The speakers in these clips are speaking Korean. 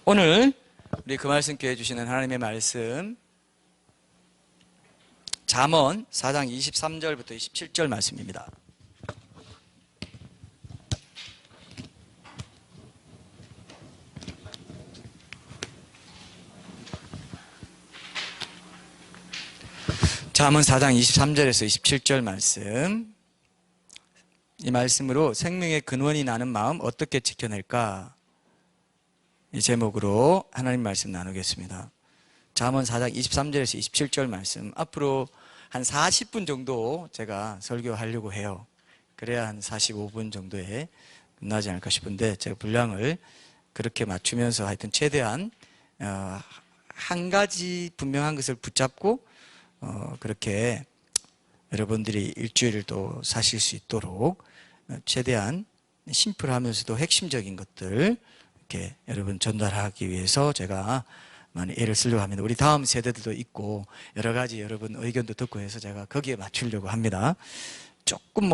오늘 우리 그 말씀께 해주시는 하나님의 말씀 잠언 4장 23절부터 27절 말씀입니다. 잠언 4장 23절에서 27절 말씀, 이 말씀으로 생명의 근원이 나는 마음 어떻게 지켜낼까, 이 제목으로 하나님 말씀 나누겠습니다. 잠언 4장 23절에서 27절 말씀, 앞으로 한 40분 정도 제가 설교하려고 해요. 그래야 한 45분 정도에 끝나지 않을까 싶은데, 제가 분량을 그렇게 맞추면서 하여튼 최대한 한 가지 분명한 것을 붙잡고 그렇게 여러분들이 일주일을 또 사실 수 있도록 최대한 심플하면서도 핵심적인 것들 이렇게 여러분 전달하기 위해서 제가 많이 애를 쓰려고 합니다. 우리 다음 세대들도 있고 여러 가지 여러분 의견도 듣고 해서 제가 거기에 맞추려고 합니다. 조금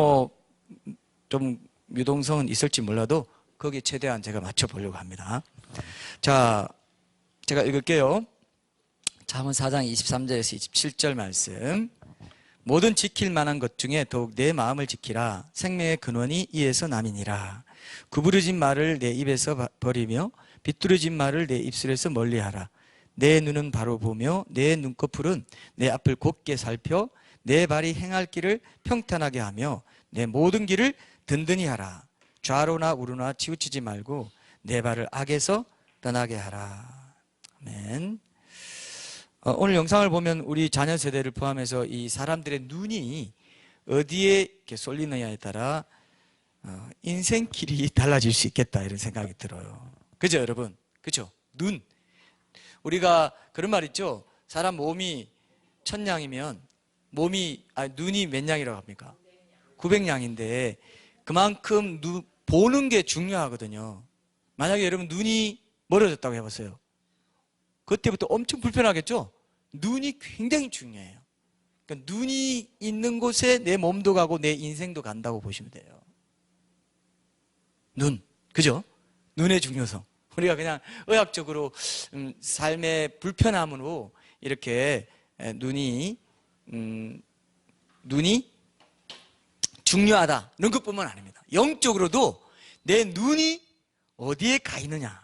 좀 유동성은 있을지 몰라도 거기에 최대한 제가 맞춰보려고 합니다. 자, 제가 읽을게요. 잠언 4장 23절에서 27절 말씀. 모든 지킬 만한 것 중에 더욱 내 마음을 지키라. 생명의 근원이 이에서 남이니라. 구부러진 말을 내 입에서 버리며 비뚤어진 말을 내 입술에서 멀리하라. 내 눈은 바로 보며 내 눈꺼풀은 내 앞을 곱게 살펴 내 발이 행할 길을 평탄하게 하며 내 모든 길을 든든히 하라. 좌로나 우로나 치우치지 말고 내 발을 악에서 떠나게 하라. 아멘. 오늘 영상을 보면 우리 자녀 세대를 포함해서 이 사람들의 눈이 어디에 이렇게 쏠리느냐에 따라 인생길이 달라질 수 있겠다, 이런 생각이 들어요. 그죠, 여러분? 그죠? 눈. 우리가 그런 말 있죠? 사람 몸이 1000냥이면 눈이 몇 냥이라고 합니까? 900냥인데 그만큼 보는 게 중요하거든요. 만약에 여러분 눈이 멀어졌다고 해봤어요. 그때부터 엄청 불편하겠죠? 눈이 굉장히 중요해요. 그러니까 눈이 있는 곳에 내 몸도 가고 내 인생도 간다고 보시면 돼요. 눈, 그죠? 눈의 중요성. 우리가 그냥 의학적으로 삶의 불편함으로 이렇게 눈이 중요하다, 이런 것뿐만 아닙니다. 영적으로도 내 눈이 어디에 가 있느냐.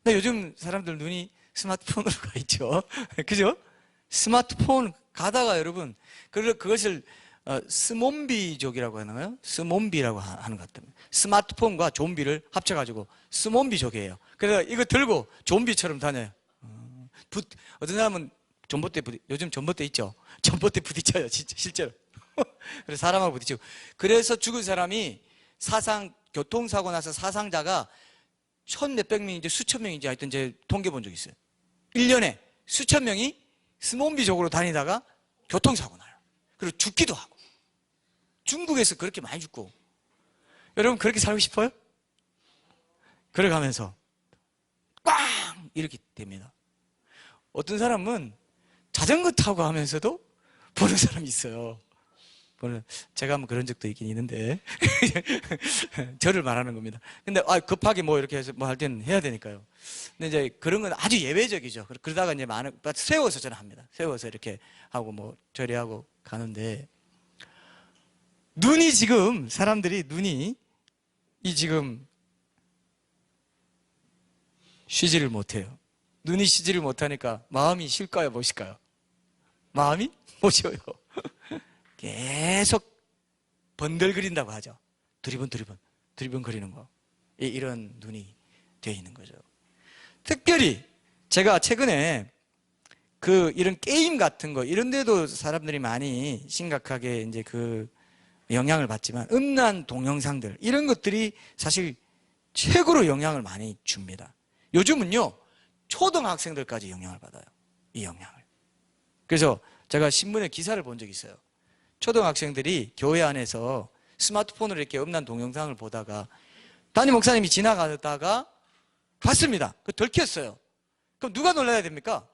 근데 요즘 사람들 눈이 스마트폰으로 가 있죠. 그죠? 스마트폰 가다가 여러분, 그것을 스몬비족이라고 하나요? 스몬비라고 하는 것 같아요. 스마트폰과 좀비를 합쳐가지고 스몬비족이에요. 그래서 이거 들고 좀비처럼 다녀요. 어떤 사람은 요즘 전봇대 있죠? 전봇대 부딪혀요, 진짜, 실제로. 그래서 사람하고 부딪히고. 그래서 죽은 사람이 교통사고 나서 사상자가 몇백 명인지 수천 명인지 하여튼 제가 통계 본 적 있어요. 1년에 수천 명이 스몬비족으로 다니다가 교통사고 나요. 그리고 죽기도 하고. 중국에서 그렇게 많이 죽고. 여러분 그렇게 살고 싶어요? 그래가면서 꽝! 이렇게 됩니다. 어떤 사람은 자전거 타고 하면서도 보는 사람이 있어요. 제가 한번 그런 적도 있긴 있는데 저를 말하는 겁니다. 근데 급하게 이렇게 해서 할 때는 해야 되니까요. 근데 이제 그런 건 아주 예외적이죠. 그러다가 이제 세워서 저는 합니다. 세워서 이렇게 하고 처리하고 가는데, 사람들이 눈이 지금 쉬지를 못해요. 눈이 쉬지를 못하니까 마음이 쉴까요, 못 쉴까요? 마음이 못 쉬어요. 계속 번들거린다고 하죠. 두리번 거리는 거. 이런 눈이 되어 있는 거죠. 특별히 제가 최근에 이런 게임 같은 거, 이런 데도 사람들이 많이 심각하게 이제 영향을 받지만, 음란 동영상들, 이런 것들이 사실 최고로 영향을 많이 줍니다. 요즘은요, 초등학생들까지 영향을 받아요. 이 영향을. 그래서 제가 신문에 기사를 본 적이 있어요. 초등학생들이 교회 안에서 스마트폰으로 이렇게 음란 동영상을 보다가 담임 목사님이 지나가다가 봤습니다. 들켰어요. 그럼 누가 놀라야 됩니까?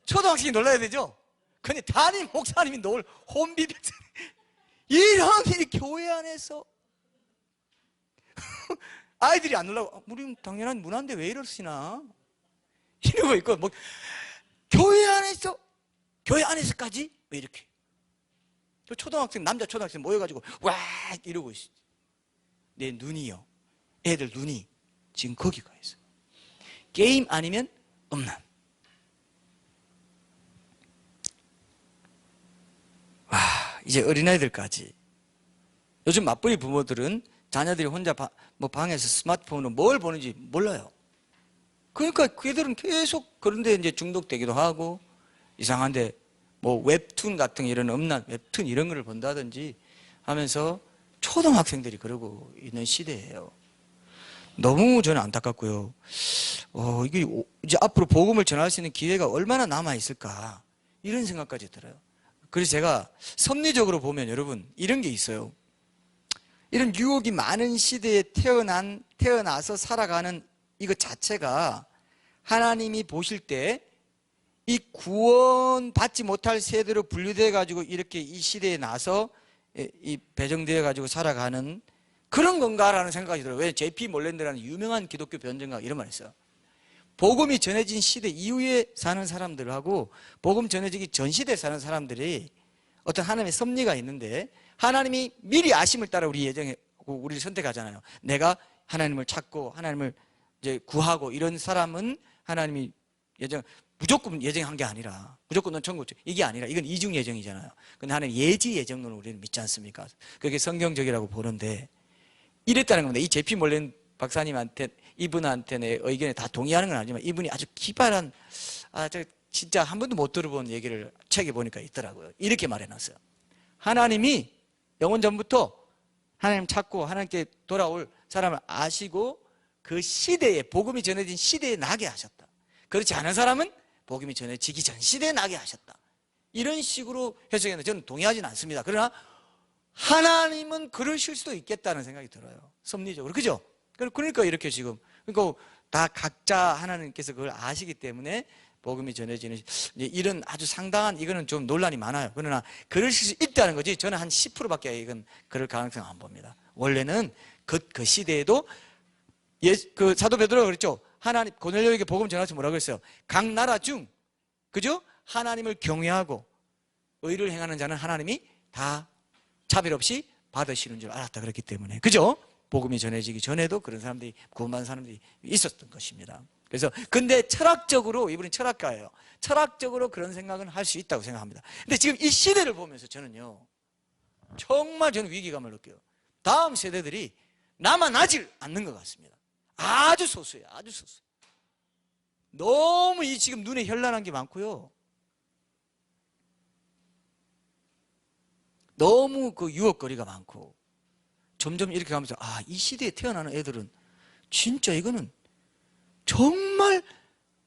초등학생이 놀라야 되죠? 근데 담임 목사님이 혼비백산. 이런 일이 교회 안에서 아이들이 안 놀라고 우리 당연한 문화인데 왜 이러시나 이러고 있고, 뭐 교회 안에서까지 왜 이렇게 초등학생, 남자 초등학생 모여가지고 와 이러고 있어. 내 눈이요, 애들 눈이 지금 거기 가 있어. 게임 아니면 음란. 와, 이제 어린아이들까지. 요즘 맞벌이 부모들은 자녀들이 혼자 방에서 스마트폰으로 뭘 보는지 몰라요. 그러니까 그들은 계속 그런데 이제 중독되기도 하고, 이상한데 뭐 웹툰 같은 이런 음란 웹툰 이런 거를 본다든지 하면서 초등학생들이 그러고 있는 시대예요. 너무 저는 안타깝고요. 이게 이제 앞으로 복음을 전할 수 있는 기회가 얼마나 남아 있을까 이런 생각까지 들어요. 그래서 제가 섭리적으로 보면 여러분 이런 게 있어요. 이런 유혹이 많은 시대에 태어나서 살아가는 이것 자체가 하나님이 보실 때 이 구원받지 못할 세대로 분류되어 가지고 이렇게 이 시대에 나서 이 배정되어 가지고 살아가는 그런 건가라는 생각이 들어요. 왜 J.P. 몰랜드라는 유명한 기독교 변증가 이런 말 했어요. 복음이 전해진 시대 이후에 사는 사람들하고 복음 전해지기 전 시대에 사는 사람들이 어떤 하나님의 섭리가 있는데, 하나님이 미리 아심을 따라 우리 우리를 선택하잖아요. 내가 하나님을 찾고 하나님을 이제 구하고 이런 사람은 하나님이 무조건 예정한 게 아니라, 무조건 넌 천국, 이게 아니라 이건 이중 예정이잖아요. 근데 하나님 예지 예정론을 우리는 믿지 않습니까? 그게 성경적이라고 보는데, 이랬다는 겁니다. 이 J.P. 몰랜드 박사님한테, 이분한테 내 의견에 다 동의하는 건 아니지만 이분이 아주 기발한, 진짜 한 번도 못 들어본 얘기를 책에 보니까 있더라고요. 이렇게 말해놨어요. 하나님이 영원 전부터 하나님 찾고 하나님께 돌아올 사람을 아시고 그 시대에, 복음이 전해진 시대에 나게 하셨다. 그렇지 않은 사람은 복음이 전해지기 전 시대에 나게 하셨다. 이런 식으로 해석했는데 저는 동의하지는 않습니다. 그러나 하나님은 그러실 수도 있겠다는 생각이 들어요. 섭리적으로. 그죠? 그러니까 이렇게 지금, 그러니까 다 각자 하나님께서 그걸 아시기 때문에 복음이 전해지는 이런 아주 상당한, 이거는 좀 논란이 많아요. 그러나 그러실 수 있다는 거지, 저는 한 10%밖에 이건 그럴 가능성 안 봅니다. 원래는 그 시대에도 그 사도 베드로가 그랬죠. 하나님, 고넬료에게 복음 전하면서 뭐라고 그랬어요? 각 나라 중, 그죠? 하나님을 경외하고 의를 행하는 자는 하나님이 다 차별 없이 받으시는 줄 알았다 그랬기 때문에, 그죠? 복음이 전해지기 전에도 그런 사람들이, 구원받은 사람들이 있었던 것입니다. 그래서 근데 철학적으로, 이분이 철학가예요. 철학적으로 그런 생각은 할 수 있다고 생각합니다. 근데 지금 이 시대를 보면서 저는요, 정말 저는 위기감을 느껴요. 다음 세대들이 남아나질 않는 것 같습니다. 아주 소수예요. 아주 소수. 너무 이 지금 눈에 현란한 게 많고요. 너무 그 유혹거리가 많고, 점점 이렇게 가면서 이 시대에 태어나는 애들은 진짜 이거는 정말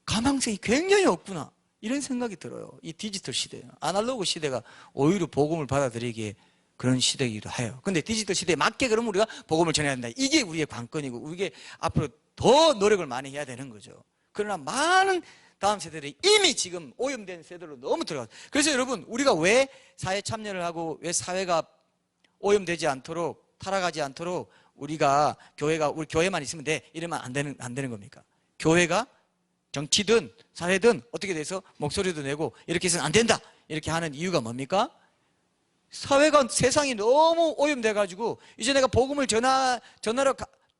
가망성이 굉장히 없구나, 이런 생각이 들어요. 이 디지털 시대, 아날로그 시대가 오히려 복음을 받아들이기에 그런 시대이기도 해요. 근데 디지털 시대에 맞게 그러면 우리가 복음을 전해야 된다. 이게 우리의 관건이고, 우리가 앞으로 더 노력을 많이 해야 되는 거죠. 그러나 많은 다음 세대들이 이미 지금 오염된 세대로 너무 들어가서, 그래서 여러분, 우리가 왜 사회 참여를 하고 왜 사회가 오염되지 않도록, 타락하지 않도록 우리가 우리 교회만 있으면 돼, 이러면 안 되는 겁니까? 교회가 정치든 사회든 어떻게 돼서 목소리도 내고 이렇게 해서는 안 된다, 이렇게 하는 이유가 뭡니까? 사회가, 세상이 너무 오염돼 가지고 이제 내가 복음을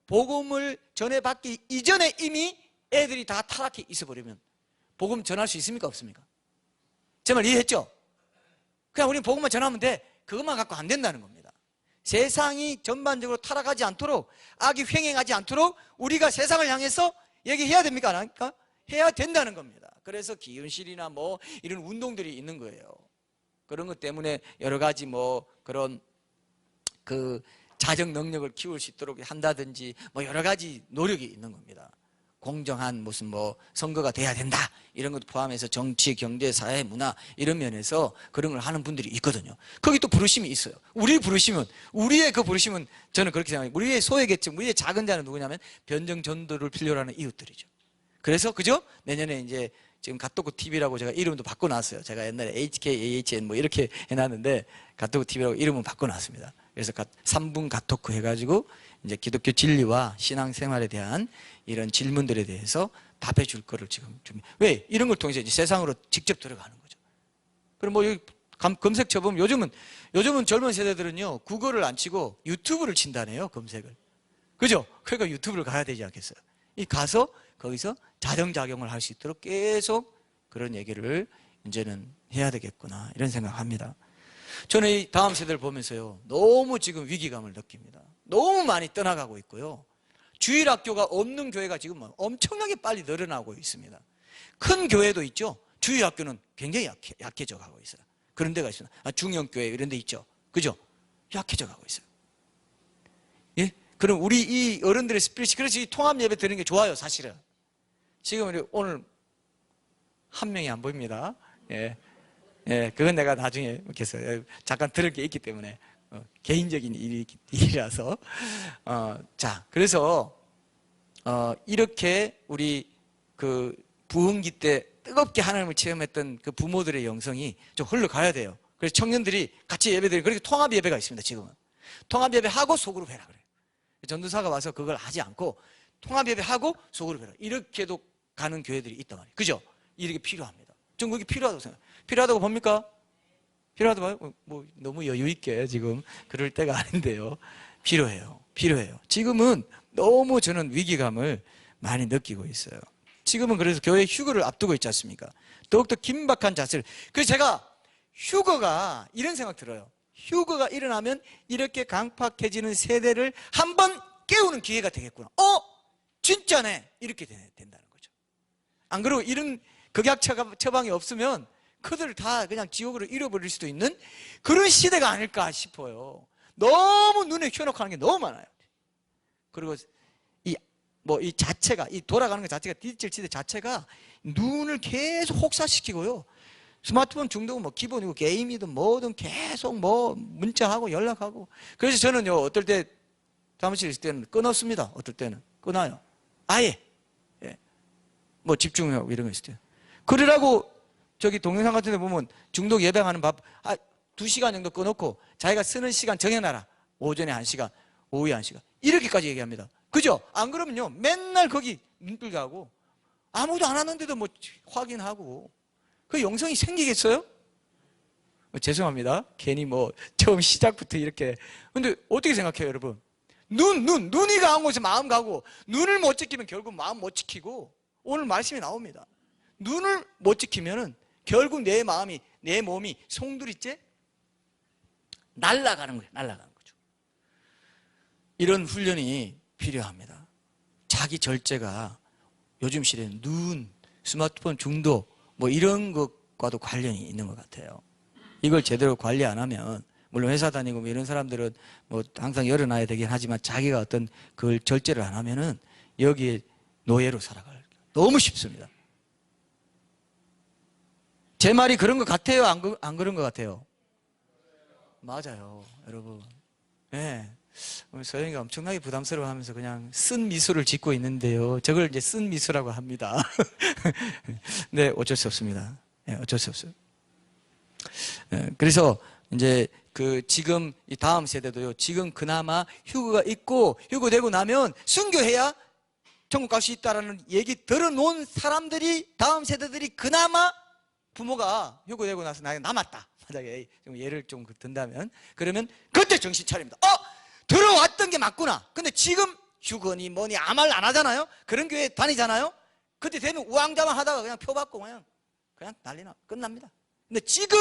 복음을 전해받기 이전에 이미 애들이 다 타락해 있어버리면 복음 전할 수 있습니까? 없습니까? 제 말 이해했죠? 그냥 우리는 복음만 전하면 돼, 그것만 갖고 안 된다는 겁니다. 세상이 전반적으로 타락하지 않도록, 악이 횡행하지 않도록 우리가 세상을 향해서 얘기해야 됩니까? 안 합니까? 해야 된다는 겁니다. 그래서 기은실이나 뭐 이런 운동들이 있는 거예요. 그런 것 때문에 여러 가지 뭐 그런 그 자정 능력을 키울 수 있도록 한다든지 뭐 여러 가지 노력이 있는 겁니다. 공정한 무슨 뭐 선거가 돼야 된다, 이런 것도 포함해서 정치, 경제, 사회, 문화 이런 면에서 그런 걸 하는 분들이 있거든요. 거기 또 부르심이 있어요. 우리의 그 부르심은 저는 그렇게 생각해요. 우리의 소외계층, 우리의 작은 자는 누구냐면 변정 전도를 필요로 하는 이웃들이죠. 그래서 그죠? 내년에 이제 지금 갓도그 TV라고 제가 이름도 바꿔놨어요. 제가 옛날에 HK, AHN 뭐 이렇게 해놨는데 갓도그 TV라고 이름은 바꿔놨습니다. 그래서 3분 가토크 해가지고 이제 기독교 진리와 신앙생활에 대한 이런 질문들에 대해서 답해 줄 거를 지금 준비. 왜? 이런 걸 통해서 이제 세상으로 직접 들어가는 거죠. 그럼 뭐 여기 검색 쳐보면 요즘은 젊은 세대들은요, 구글을 안 치고 유튜브를 친다네요, 검색을. 그죠? 그러니까 유튜브를 가야 되지 않겠어요? 이 가서 거기서 자정작용을 할 수 있도록 계속 그런 얘기를 이제는 해야 되겠구나, 이런 생각합니다. 저는 이 다음 세대를 보면서요, 너무 지금 위기감을 느낍니다. 너무 많이 떠나가고 있고요. 주일학교가 없는 교회가 지금 엄청나게 빨리 늘어나고 있습니다. 큰 교회도 있죠. 주일학교는 굉장히 약해져 가고 있어요. 그런 데가 있어요. 중형교회 이런 데 있죠. 그죠? 약해져 가고 있어요. 예? 그럼 우리 이 어른들의 스피릿이, 그래서 이 통합 예배 드리는 게 좋아요, 사실은. 지금 우리 오늘 한 명이 안 보입니다. 예. 예, 그건 내가 나중에 먹겠어요. 잠깐 들을 게 있기 때문에. 개인적인 일이라서. 자, 그래서, 이렇게 우리 그 부흥기 때 뜨겁게 하나님을 체험했던 그 부모들의 영성이 좀 흘러가야 돼요. 그래서 청년들이 같이 예배드리고, 그렇게 통합 예배가 있습니다, 지금은. 통합 예배하고 속으로 배라 그래요. 전도사가 와서 그걸 하지 않고 통합 예배하고 속으로 배라. 이렇게도 가는 교회들이 있단 말이에요. 그죠? 이렇게 필요합니다. 전 그게 필요하다고 생각해요. 필요하다고 봅니까? 필요하다고 봐요? 뭐 너무 여유있게 지금 그럴 때가 아닌데요. 필요해요. 지금은 너무 저는 위기감을 많이 느끼고 있어요. 지금은 그래서 교회 휴거를 앞두고 있지 않습니까? 더욱더 긴박한 자세를. 그래서 제가 휴거가 이런 생각 들어요. 휴거가 일어나면 이렇게 강팍해지는 세대를 한번 깨우는 기회가 되겠구나. 진짜네. 이렇게 된다는 거죠. 안 그러고 이런 극약 처방이 없으면 그들을 다 그냥 지옥으로 잃어버릴 수도 있는 그런 시대가 아닐까 싶어요. 너무 눈에 휘어놓고 하는 게 너무 많아요. 그리고 이 자체가, 이 돌아가는 것 자체가, 디지털 시대 자체가 눈을 계속 혹사시키고요. 스마트폰 중독은 뭐 기본이고, 게임이든 뭐든 계속 뭐 문자하고 연락하고. 그래서 저는요, 어떨 때 사무실에 있을 때는 끊었습니다. 어떨 때는 끊어요. 아예. 예. 뭐 집중하고 이런 거 있을 때. 그러라고 저기 동영상 같은 데 보면 중독 예방하는 밥 2시간 정도 끊어놓고 자기가 쓰는 시간 정해놔라. 오전에 1시간, 오후에 1시간. 이렇게까지 얘기합니다. 그죠? 안 그러면요, 맨날 거기 눈뜨게 하고 아무도 안 하는데도 뭐 확인하고 그 영성이 생기겠어요? 죄송합니다. 괜히 뭐 처음 시작부터 이렇게. 근데 어떻게 생각해요, 여러분? 눈이 가는 곳에 마음 가고, 눈을 못 지키면 결국 마음 못 지키고, 오늘 말씀이 나옵니다. 눈을 못 지키면은 결국 내 마음이, 내 몸이 송두리째 날아가는 거예요. 날아가는 거죠. 이런 훈련이 필요합니다. 자기 절제가 요즘 시대는 눈, 스마트폰 중독 뭐 이런 것과도 관련이 있는 것 같아요. 이걸 제대로 관리 안 하면, 물론 회사 다니고 뭐 이런 사람들은 뭐 항상 열어놔야 되긴 하지만 자기가 어떤 그걸 절제를 안 하면은 여기에 노예로 살아갈 너무 쉽습니다. 제 말이 그런 것 같아요? 안 그런 것 같아요? 맞아요, 여러분. 네. 서영이가 엄청나게 부담스러워하면서 그냥 쓴 미소를 짓고 있는데요. 저걸 이제 쓴 미소라고 합니다. 네, 어쩔 수 없습니다. 네, 어쩔 수 없어요. 네, 그래서 이제 지금 이 다음 세대도요. 지금 그나마 휴거가 있고 휴거되고 나면 순교해야 천국 갈 수 있다라는 얘기 들어놓은 사람들이, 다음 세대들이 그나마 부모가 휴거되고 나서 나에게 남았다. 만약에 좀 예를 좀 든다면, 그러면 그때 정신 차립니다. 들어왔던 게 맞구나. 근데 지금 휴거니 뭐니 아무 말 안 하잖아요. 그런 교회 다니잖아요. 그때 되면 우왕좌왕 하다가 그냥 표 받고 그냥 난리나 끝납니다. 근데 지금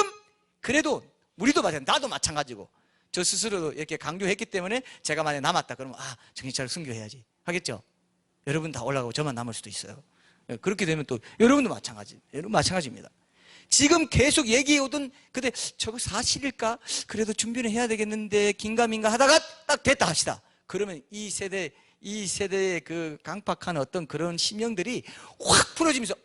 그래도 우리도 마찬가지, 나도 마찬가지고 저 스스로도 이렇게 강조했기 때문에 제가 만약에 남았다 그러면 정신 차리고 순교해야지 하겠죠. 여러분 다 올라가고 저만 남을 수도 있어요. 그렇게 되면 또 여러분도 마찬가지입니다. 지금 계속 얘기해오던, 근데 저거 사실일까? 그래도 준비는 해야 되겠는데 긴가민가 하다가 딱 됐다 합시다. 그러면 이 세대의 그 강팍한 어떤 그런 심령들이 확 풀어지면서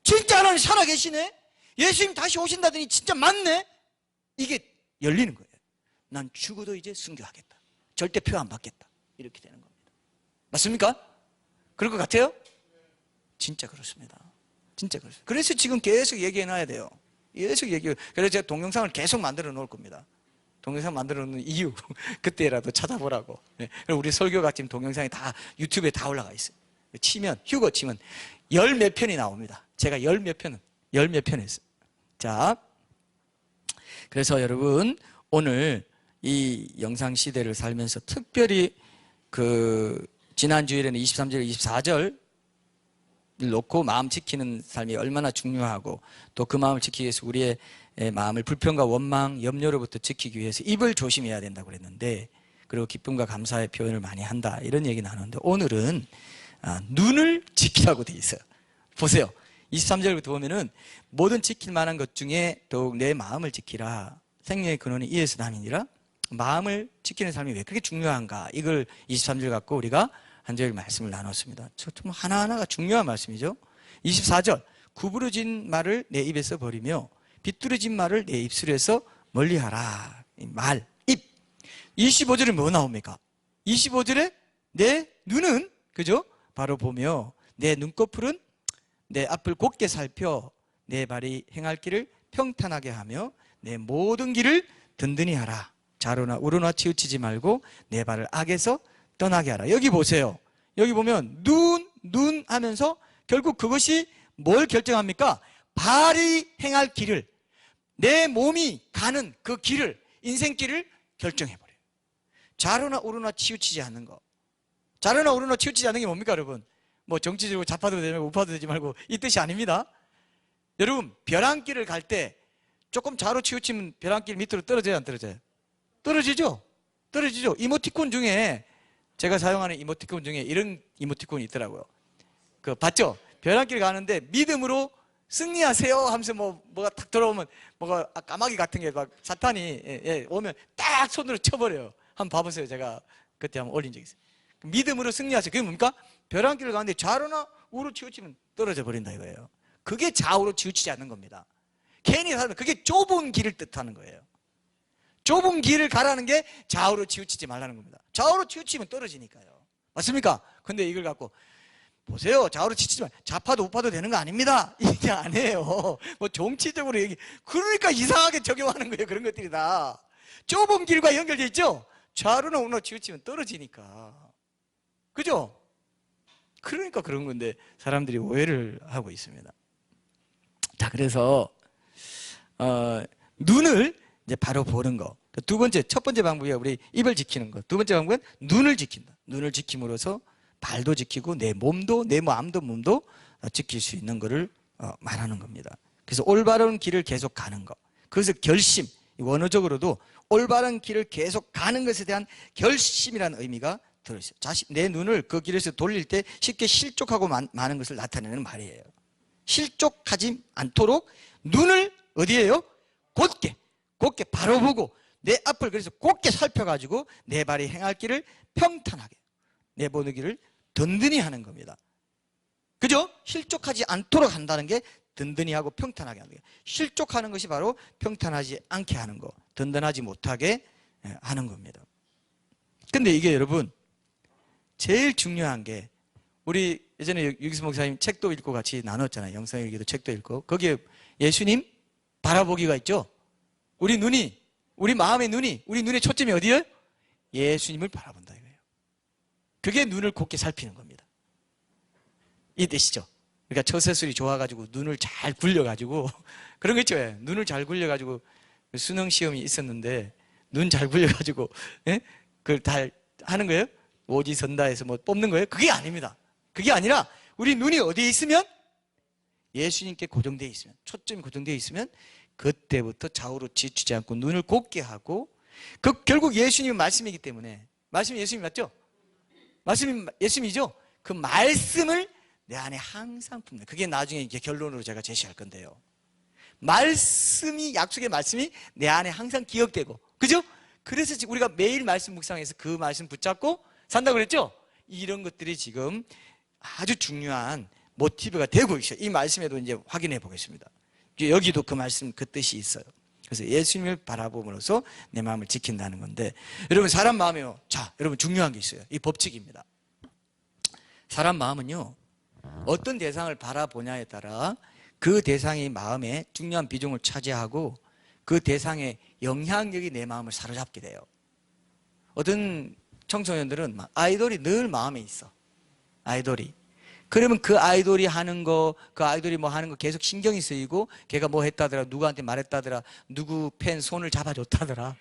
진짜 하나님 살아계시네? 예수님 다시 오신다더니 진짜 맞네? 이게 열리는 거예요. 난 죽어도 이제 순교하겠다. 절대 표 안 받겠다. 이렇게 되는 겁니다. 맞습니까? 그럴 것 같아요? 진짜 그렇습니다. 진짜 그렇습니다. 그래서 지금 계속 얘기해 놔야 돼요. 계속 그래서 제가 동영상을 계속 만들어 놓을 겁니다. 동영상 만들어 놓는 이유 그때라도 찾아보라고. 예. 그리고 우리 설교가 지금 동영상이 다 유튜브에 다 올라가 있어요. 치면 휴거 치면 열 몇 편이 나옵니다. 제가 열 몇 편 했어요. 자, 그래서 여러분 오늘 이 영상 시대를 살면서 특별히 지난 주일에는 23절, 24절 놓고 마음 지키는 삶이 얼마나 중요하고 또 그 마음을 지키기 위해서 우리의 마음을 불평과 원망, 염려로부터 지키기 위해서 입을 조심해야 된다고 그랬는데, 그리고 기쁨과 감사의 표현을 많이 한다 이런 얘기 나누는데, 오늘은 눈을 지키라고 돼 있어요. 보세요. 23절부터 보면은 모든 지킬 만한 것 중에 더욱 내 마음을 지키라. 생명의 근원이 이에서 나니니라. 마음을 지키는 삶이 왜 그렇게 중요한가, 이걸 23절 갖고 우리가 한 절 말씀을 나눴습니다. 좀 하나하나가 중요한 말씀이죠. 24절, 구부러진 말을 내 입에서 버리며 비뚤어진 말을 내 입술에서 멀리하라. 말, 입. 25절에 뭐 나옵니까? 25절에 내 눈은, 그죠? 바로 보며 내 눈꺼풀은 내 앞을 곧게 살펴 내 발이 행할 길을 평탄하게 하며 내 모든 길을 든든히 하라. 좌로나 우로나 치우치지 말고 내 발을 악에서 떠나게 하라. 여기 보세요. 여기 보면 눈 하면서 결국 그것이 뭘 결정합니까? 발이 행할 길을, 내 몸이 가는 그 길을, 인생길을 결정해버려요. 좌로나 우로나 치우치지 않는 거. 좌로나 우로나 치우치지 않는 게 뭡니까 여러분? 뭐 정치적으로 좌파도 되지 말고 우파도 되지 말고 이 뜻이 아닙니다. 여러분, 벼랑길을 갈 때 조금 좌로 치우치면 벼랑길 밑으로 떨어져요, 안 떨어져요? 떨어지죠? 떨어지죠? 이모티콘 중에, 제가 사용하는 이모티콘 중에 이런 이모티콘이 있더라고요. 봤죠? 벼랑길 가는데 믿음으로 승리하세요 하면서 뭐가 탁 들어오면 뭐가 까마귀 같은 게 막 사탄이 오면 딱 손으로 쳐버려요. 한번 봐보세요. 제가 그때 한번 올린 적이 있어요. 믿음으로 승리하세요. 그게 뭡니까? 벼랑길을 가는데 좌로나 우로 치우치면 떨어져 버린다 이거예요. 그게 좌우로 치우치지 않는 겁니다. 괜히 살면 그게 좁은 길을 뜻하는 거예요. 좁은 길을 가라는 게 좌우로 치우치지 말라는 겁니다. 좌우로 치우치면 떨어지니까요. 맞습니까? 근데 이걸 갖고 보세요. 좌우로 치우치지 말, 좌파도 우파도 되는 거 아닙니다. 이게 아니에요. 뭐 정치적으로 얘기, 그러니까 이상하게 적용하는 거예요. 그런 것들이 다 좁은 길과 연결되어 있죠. 좌우로나 우로나 치우치면 떨어지니까. 그죠? 그러니까 그런 건데 사람들이 오해를 하고 있습니다. 자, 그래서 눈을 이제 바로 보는 거. 두 번째, 첫 번째 방법이 우리 입을 지키는 거. 두 번째 방법은 눈을 지킨다. 눈을 지킴으로써 발도 지키고 내 몸도, 내 마음도 몸도 지킬 수 있는 것을 말하는 겁니다. 그래서 올바른 길을 계속 가는 거. 그래서 결심, 원어적으로도 올바른 길을 계속 가는 것에 대한 결심이라는 의미가 들어있어요. 내 눈을 그 길에서 돌릴 때 쉽게 실족하고 마는 것을 나타내는 말이에요. 실족하지 않도록 눈을 어디에요? 곧게 바로 보고 내 앞을 그래서 곧게 살펴가지고 내 발이 행할 길을 평탄하게, 내 보는 길을 든든히 하는 겁니다. 그죠? 실족하지 않도록 한다는 게 든든히 하고 평탄하게 하는 거예요. 실족하는 것이 바로 평탄하지 않게 하는 거, 든든하지 못하게 하는 겁니다. 근데 이게 여러분 제일 중요한 게, 우리 예전에 유기수 목사님 책도 읽고 같이 나눴잖아요. 영성일기도 책도 읽고, 거기에 예수님 바라보기가 있죠. 우리 눈이, 우리 마음의 눈이, 우리 눈의 초점이 어디예요? 예수님을 바라본다 이거예요. 그게 눈을 곧게 살피는 겁니다. 이 뜻이죠. 그러니까 처세술이 좋아가지고 눈을 잘 굴려가지고 그런 거 있죠. 눈을 잘 굴려가지고 수능 시험이 있었는데 눈 잘 굴려가지고 그걸 다 하는 거예요. 오지선다해서 뭐 뽑는 거예요. 그게 아닙니다. 그게 아니라 우리 눈이 어디에 있으면, 예수님께 고정되어 있으면, 초점이 고정되어 있으면 그때부터 좌우로 치우치지 않고 눈을 곧게 하고, 결국 예수님은 말씀이기 때문에, 말씀이 예수님 맞죠? 말씀이 예수님이죠? 그 말씀을 내 안에 항상 품는, 그게 나중에 이제 결론으로 제가 제시할 건데요. 말씀이, 약속의 말씀이 내 안에 항상 기억되고, 그죠? 그래서 지금 우리가 매일 말씀 묵상해서 그 말씀 붙잡고 산다고 그랬죠? 이런 것들이 지금 아주 중요한 모티브가 되고 있어요. 이 말씀에도 이제 확인해 보겠습니다. 여기도 그 말씀, 그 뜻이 있어요. 그래서 예수님을 바라봄으로써 내 마음을 지킨다는 건데, 여러분 사람 마음이요. 자, 여러분 중요한 게 있어요. 이 법칙입니다. 사람 마음은요, 어떤 대상을 바라보냐에 따라 그 대상이 마음에 중요한 비중을 차지하고 그 대상의 영향력이 내 마음을 사로잡게 돼요. 어떤 청소년들은 아이돌이 늘 마음에 있어. 아이돌이. 그러면 그 아이돌이 하는 거, 그 아이돌이 뭐 하는 거 계속 신경이 쓰이고, 걔가 뭐 했다더라, 누구한테 말했다더라, 누구 팬 손을 잡아줬다더라,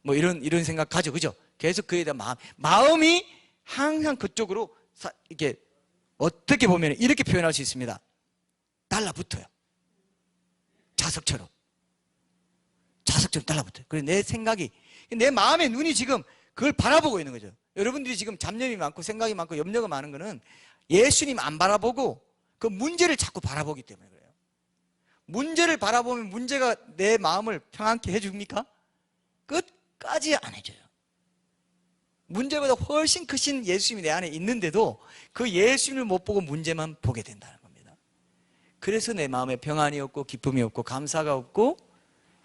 뭐 이런 생각 가져, 그죠? 계속 그에 대한 마음이 항상 그쪽으로 이렇게 어떻게 보면 이렇게 표현할 수 있습니다. 달라붙어요. 자석처럼. 자석처럼 달라붙어요. 그래서 내 생각이, 내 마음의 눈이 지금 그걸 바라보고 있는 거죠. 여러분들이 지금 잡념이 많고 생각이 많고 염려가 많은 거는 예수님 안 바라보고 그 문제를 자꾸 바라보기 때문에 그래요. 문제를 바라보면 문제가 내 마음을 평안케 해줍니까? 끝까지 안 해줘요. 문제보다 훨씬 크신 예수님이 내 안에 있는데도 그 예수님을 못 보고 문제만 보게 된다는 겁니다. 그래서 내 마음에 평안이 없고 기쁨이 없고 감사가 없고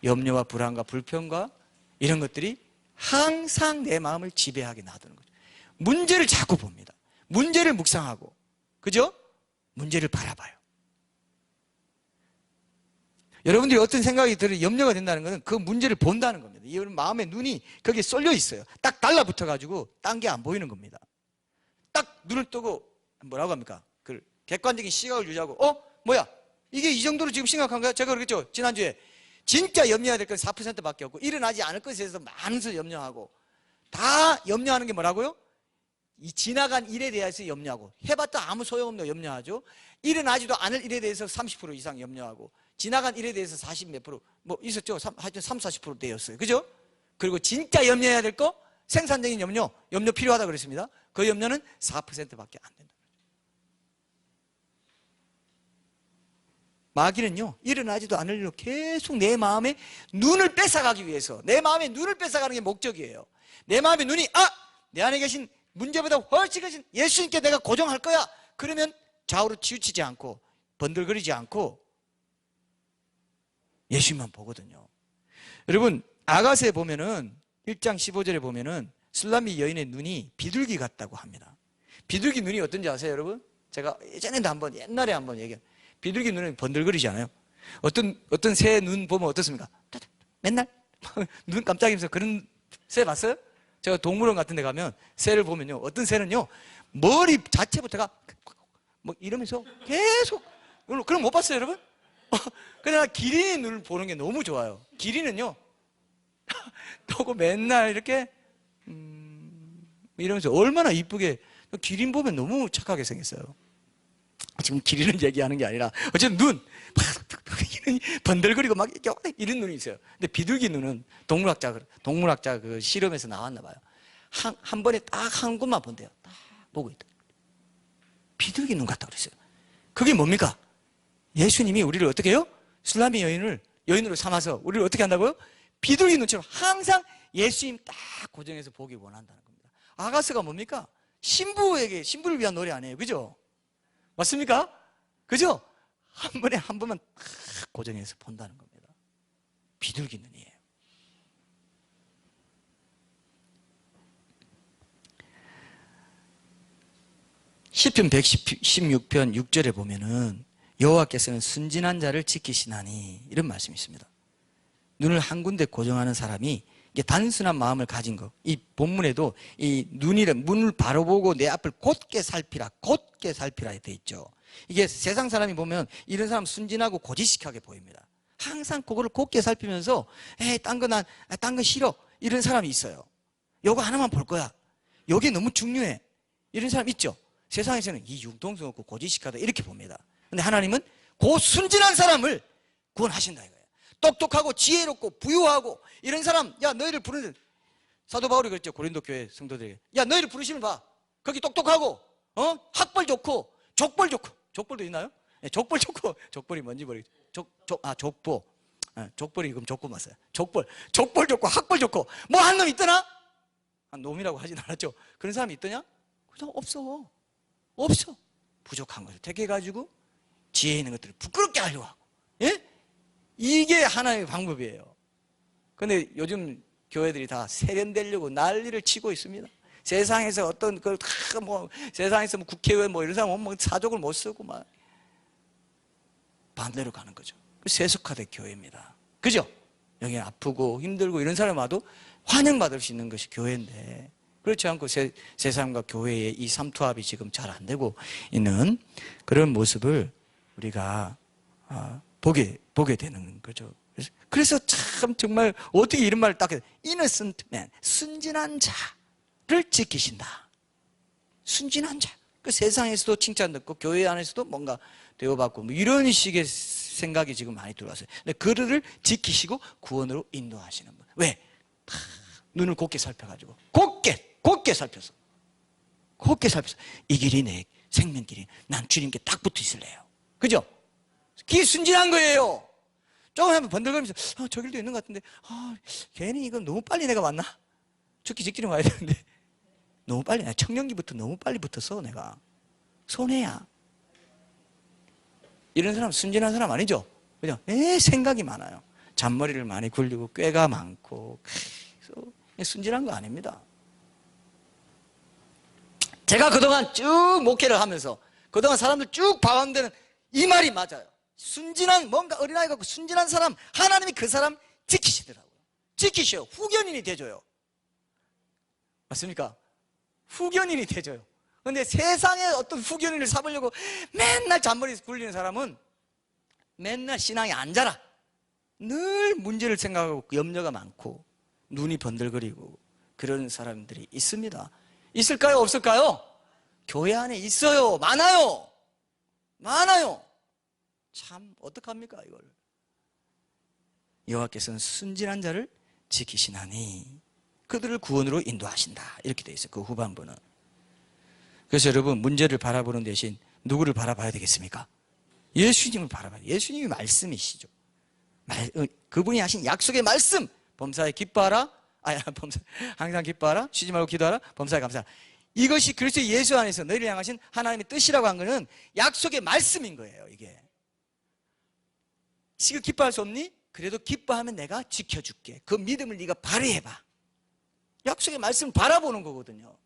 염려와 불안과 불평과 이런 것들이 항상 내 마음을 지배하게 놔두는 거죠. 문제를 자꾸 봅니다. 문제를 묵상하고, 그죠? 문제를 바라봐요. 여러분들이 어떤 생각이 들어 염려가 된다는 것은 그 문제를 본다는 겁니다. 이 마음의 눈이 거기에 쏠려 있어요. 딱 달라붙어가지고 딴 게 안 보이는 겁니다. 딱 눈을 뜨고 뭐라고 합니까? 그 객관적인 시각을 유지하고, 뭐야? 이게 이 정도로 지금 심각한가요? 제가 그러겠죠. 지난주에 진짜 염려해야 될 건 4%밖에 없고 일어나지 않을 것에 대해서 많은 것을 염려하고, 다 염려하는 게 뭐라고요? 이 지나간 일에 대해서 염려하고, 해봤자 아무 소용없는 염려하죠. 일어나지도 않을 일에 대해서 30% 이상 염려하고, 지나간 일에 대해서 40 몇 프로 뭐 있었죠. 하여튼 30, 40% 되었어요. 그죠? 그리고 진짜 염려해야 될 거, 생산적인 염려 필요하다 그랬습니다. 그 염려는 4%밖에 안 된다. 마귀는요, 일어나지도 않을 일로 계속 내 마음의 눈을 뺏어가기 위해서, 내 마음의 눈을 뺏어가는 게 목적이에요. 내 마음의 눈이, 내 안에 계신 문제보다 훨씬 크신 예수님께 내가 고정할 거야. 그러면 좌우로 치우치지 않고 번들거리지 않고 예수님만 보거든요. 여러분, 아가서에 보면은 1장 15절에 보면은 술람미 여인의 눈이 비둘기 같다고 합니다. 비둘기 눈이 어떤지 아세요, 여러분? 제가 옛날에 한번 얘기해요. 비둘기 눈은 번들거리지 않아요. 어떤 새 눈 보면 어떻습니까? 맨날 눈 깜짝이면서 그런 새 봤어요? 제가 동물원 같은 데 가면 새를 보면요, 어떤 새는요 머리 자체부터가 뭐 이러면서 계속, 그럼 못 봤어요, 여러분? 그러나 기린의 눈을 보는 게 너무 좋아요. 기린은요 보고 맨날 이렇게 이러면서 얼마나 이쁘게, 기린 보면 너무 착하게 생겼어요. 지금 기린을 얘기하는 게 아니라 어쨌든 눈 번들거리고 막 이런 눈이 있어요. 근데 비둘기 눈은 동물학자 그 실험에서 나왔나 봐요. 한 번에 딱 한 곳만 본대요. 딱 보고 있다. 비둘기 눈 같다고 그랬어요. 그게 뭡니까? 예수님이 우리를 어떻게 해요? 술람미 여인으로 삼아서 우리를 어떻게 한다고요? 비둘기 눈처럼 항상 예수님 딱 고정해서 보기 원한다는 겁니다. 아가서가 뭡니까? 신부를 위한 노래 아니에요, 그죠? 맞습니까? 그죠? 한 번만 딱 고정해서 본다는 겁니다. 비둘기 눈이에요. 시편 116편 6절에 보면은 여호와께서는 순진한 자를 지키시나니, 이런 말씀이 있습니다. 눈을 한 군데 고정하는 사람이 이게 단순한 마음을 가진 거, 이 본문에도 이 문을 바로 보고 내 앞을 곧게 살피라 돼 있죠. 이게 세상 사람이 보면 이런 사람 순진하고 고지식하게 보입니다. 항상 그거를 곧게 살피면서 딴 거 싫어, 이런 사람이 있어요. 요거 하나만 볼 거야, 요게 너무 중요해, 이런 사람 있죠. 세상에서는 이 융통성 없고 고지식하다 이렇게 봅니다. 근데 하나님은 그 순진한 사람을 구원하신다 이거예요. 똑똑하고 지혜롭고 부유하고 이런 사람, 야 너희를 부르는, 사도 바울이 그랬죠. 고린도 교회 성도들에게, 야 너희를 부르시면 봐, 거기 똑똑하고 학벌 좋고 족벌 좋고, 족벌도 있나요? 네, 족벌 좋고, 족벌이 뭔지 모르겠죠. 족보, 족벌이 그럼 족보 맞아요. 족벌 좋고 학벌 좋고 뭐 한 놈 있더나? 한 놈이라고 하진 않았죠. 그런 사람이 있더냐? 그래서 없어. 부족한 것을 택해가지고 지혜 있는 것들을 부끄럽게 하려고 하고, 예? 이게 하나의 방법이에요. 근데 요즘 교회들이 다 세련되려고 난리를 치고 있습니다. 세상에서 어떤 그 세상에서 뭐 국회의원 뭐 이런 사람 뭐 사족을 못 쓰고 막 반대로 가는 거죠. 세속화된 교회입니다. 그죠? 여기 아프고 힘들고 이런 사람 와도 환영받을 수 있는 것이 교회인데, 그렇지 않고 세상과 교회의 이 삼투압이 지금 잘 안 되고 있는 그런 모습을 우리가 보게 되는 거죠. 그래서 참 정말 어떻게 이런 말을 딱 해요. innocent man, 순진한 자를 지키신다. 순진한 자. 그 세상에서도 칭찬듣고 교회 안에서도 뭔가 대우받고 뭐 이런 식의 생각이 지금 많이 들어왔어요. 근데 그를 지키시고 구원으로 인도하시는 분. 왜? 눈을 곱게 살펴가지고 곱게 살펴서 이 길이 내 생명길이, 난 주님께 딱 붙어 있을래요. 그죠? 그게 순진한 거예요. 조금 한번 번들거리면서 저 길도 있는 것 같은데 괜히 이거 너무 빨리 내가 왔나? 죽기 직전에 와야 되는데 너무 빨리, 청년기부터 너무 빨리 붙어서 내가 손해야. 이런 사람 순진한 사람 아니죠? 그죠? 생각이 많아요. 잔머리를 많이 굴리고 꾀가 많고 순진한 거 아닙니다. 제가 그동안 쭉 목회를 하면서 그동안 사람들 쭉 봐온 데는 이 말이 맞아요. 순진한, 뭔가 어린아이 같고 순진한 사람, 하나님이 그 사람 지키시더라고요. 지키셔요. 후견인이 되줘요. 맞습니까? 후견인이 되줘요. 그런데 세상에 어떤 후견인을 삼으려고 맨날 잔머리 굴리는 사람은 맨날 신앙이 안 자라. 늘 문제를 생각하고 염려가 많고 눈이 번들거리고 그런 사람들이 있습니다. 있을까요? 없을까요? 교회 안에 있어요. 많아요. 참 어떡합니까 이걸. 여호와께서는 순진한 자를 지키시나니 그들을 구원으로 인도하신다, 이렇게 되어 있어요. 그 후반부는. 그래서 여러분, 문제를 바라보는 대신 누구를 바라봐야 되겠습니까? 예수님을 바라봐야 돼요. 예수님이 말씀이시죠. 그분이 하신 약속의 말씀, 범사에 기뻐하라, 항상 기뻐하라, 쉬지 말고 기도하라, 범사에 감사하라. 이것이 그리스도 예수 안에서 너희를 향하신 하나님의 뜻이라고 한 것은 약속의 말씀인 거예요. 이게 지금 기뻐할 수 없니? 그래도 기뻐하면 내가 지켜줄게. 그 믿음을 네가 발휘해봐. 약속의 말씀을 바라보는 거거든요.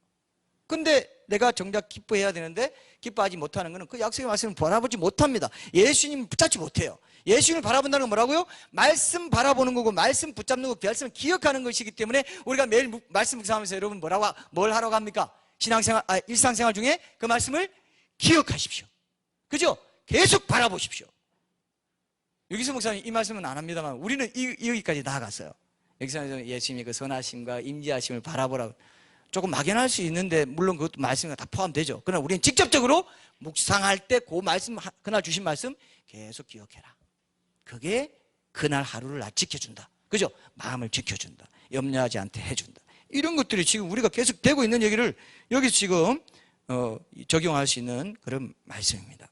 근데 내가 정작 기뻐해야 되는데 기뻐하지 못하는 것은 그 약속의 말씀을 바라보지 못합니다. 예수님 붙잡지 못해요. 예수님을 바라본다는 건 뭐라고요? 말씀 바라보는 거고, 말씀 붙잡는 거고, 말씀을 기억하는 것이기 때문에 우리가 매일 말씀 묵상하면서 여러분 뭘 하라고 합니까? 일상생활 중에 그 말씀을 기억하십시오. 그죠? 계속 바라보십시오. 여기서 목사님 이 말씀은 안 합니다만 우리는 여기까지 나아갔어요. 여기서 예수님의 그 선하심과 임재하심을 바라보라고. 조금 막연할 수 있는데 물론 그것도 말씀이 다 포함되죠. 그러나 우리는 직접적으로 묵상할 때 그 말씀, 그날 주신 말씀 계속 기억해라. 그게 그날 하루를 지켜준다. 그죠? 마음을 지켜준다. 염려하지 않게 해준다. 이런 것들이 지금 우리가 계속 되고 있는 얘기를 여기서 지금 적용할 수 있는 그런 말씀입니다.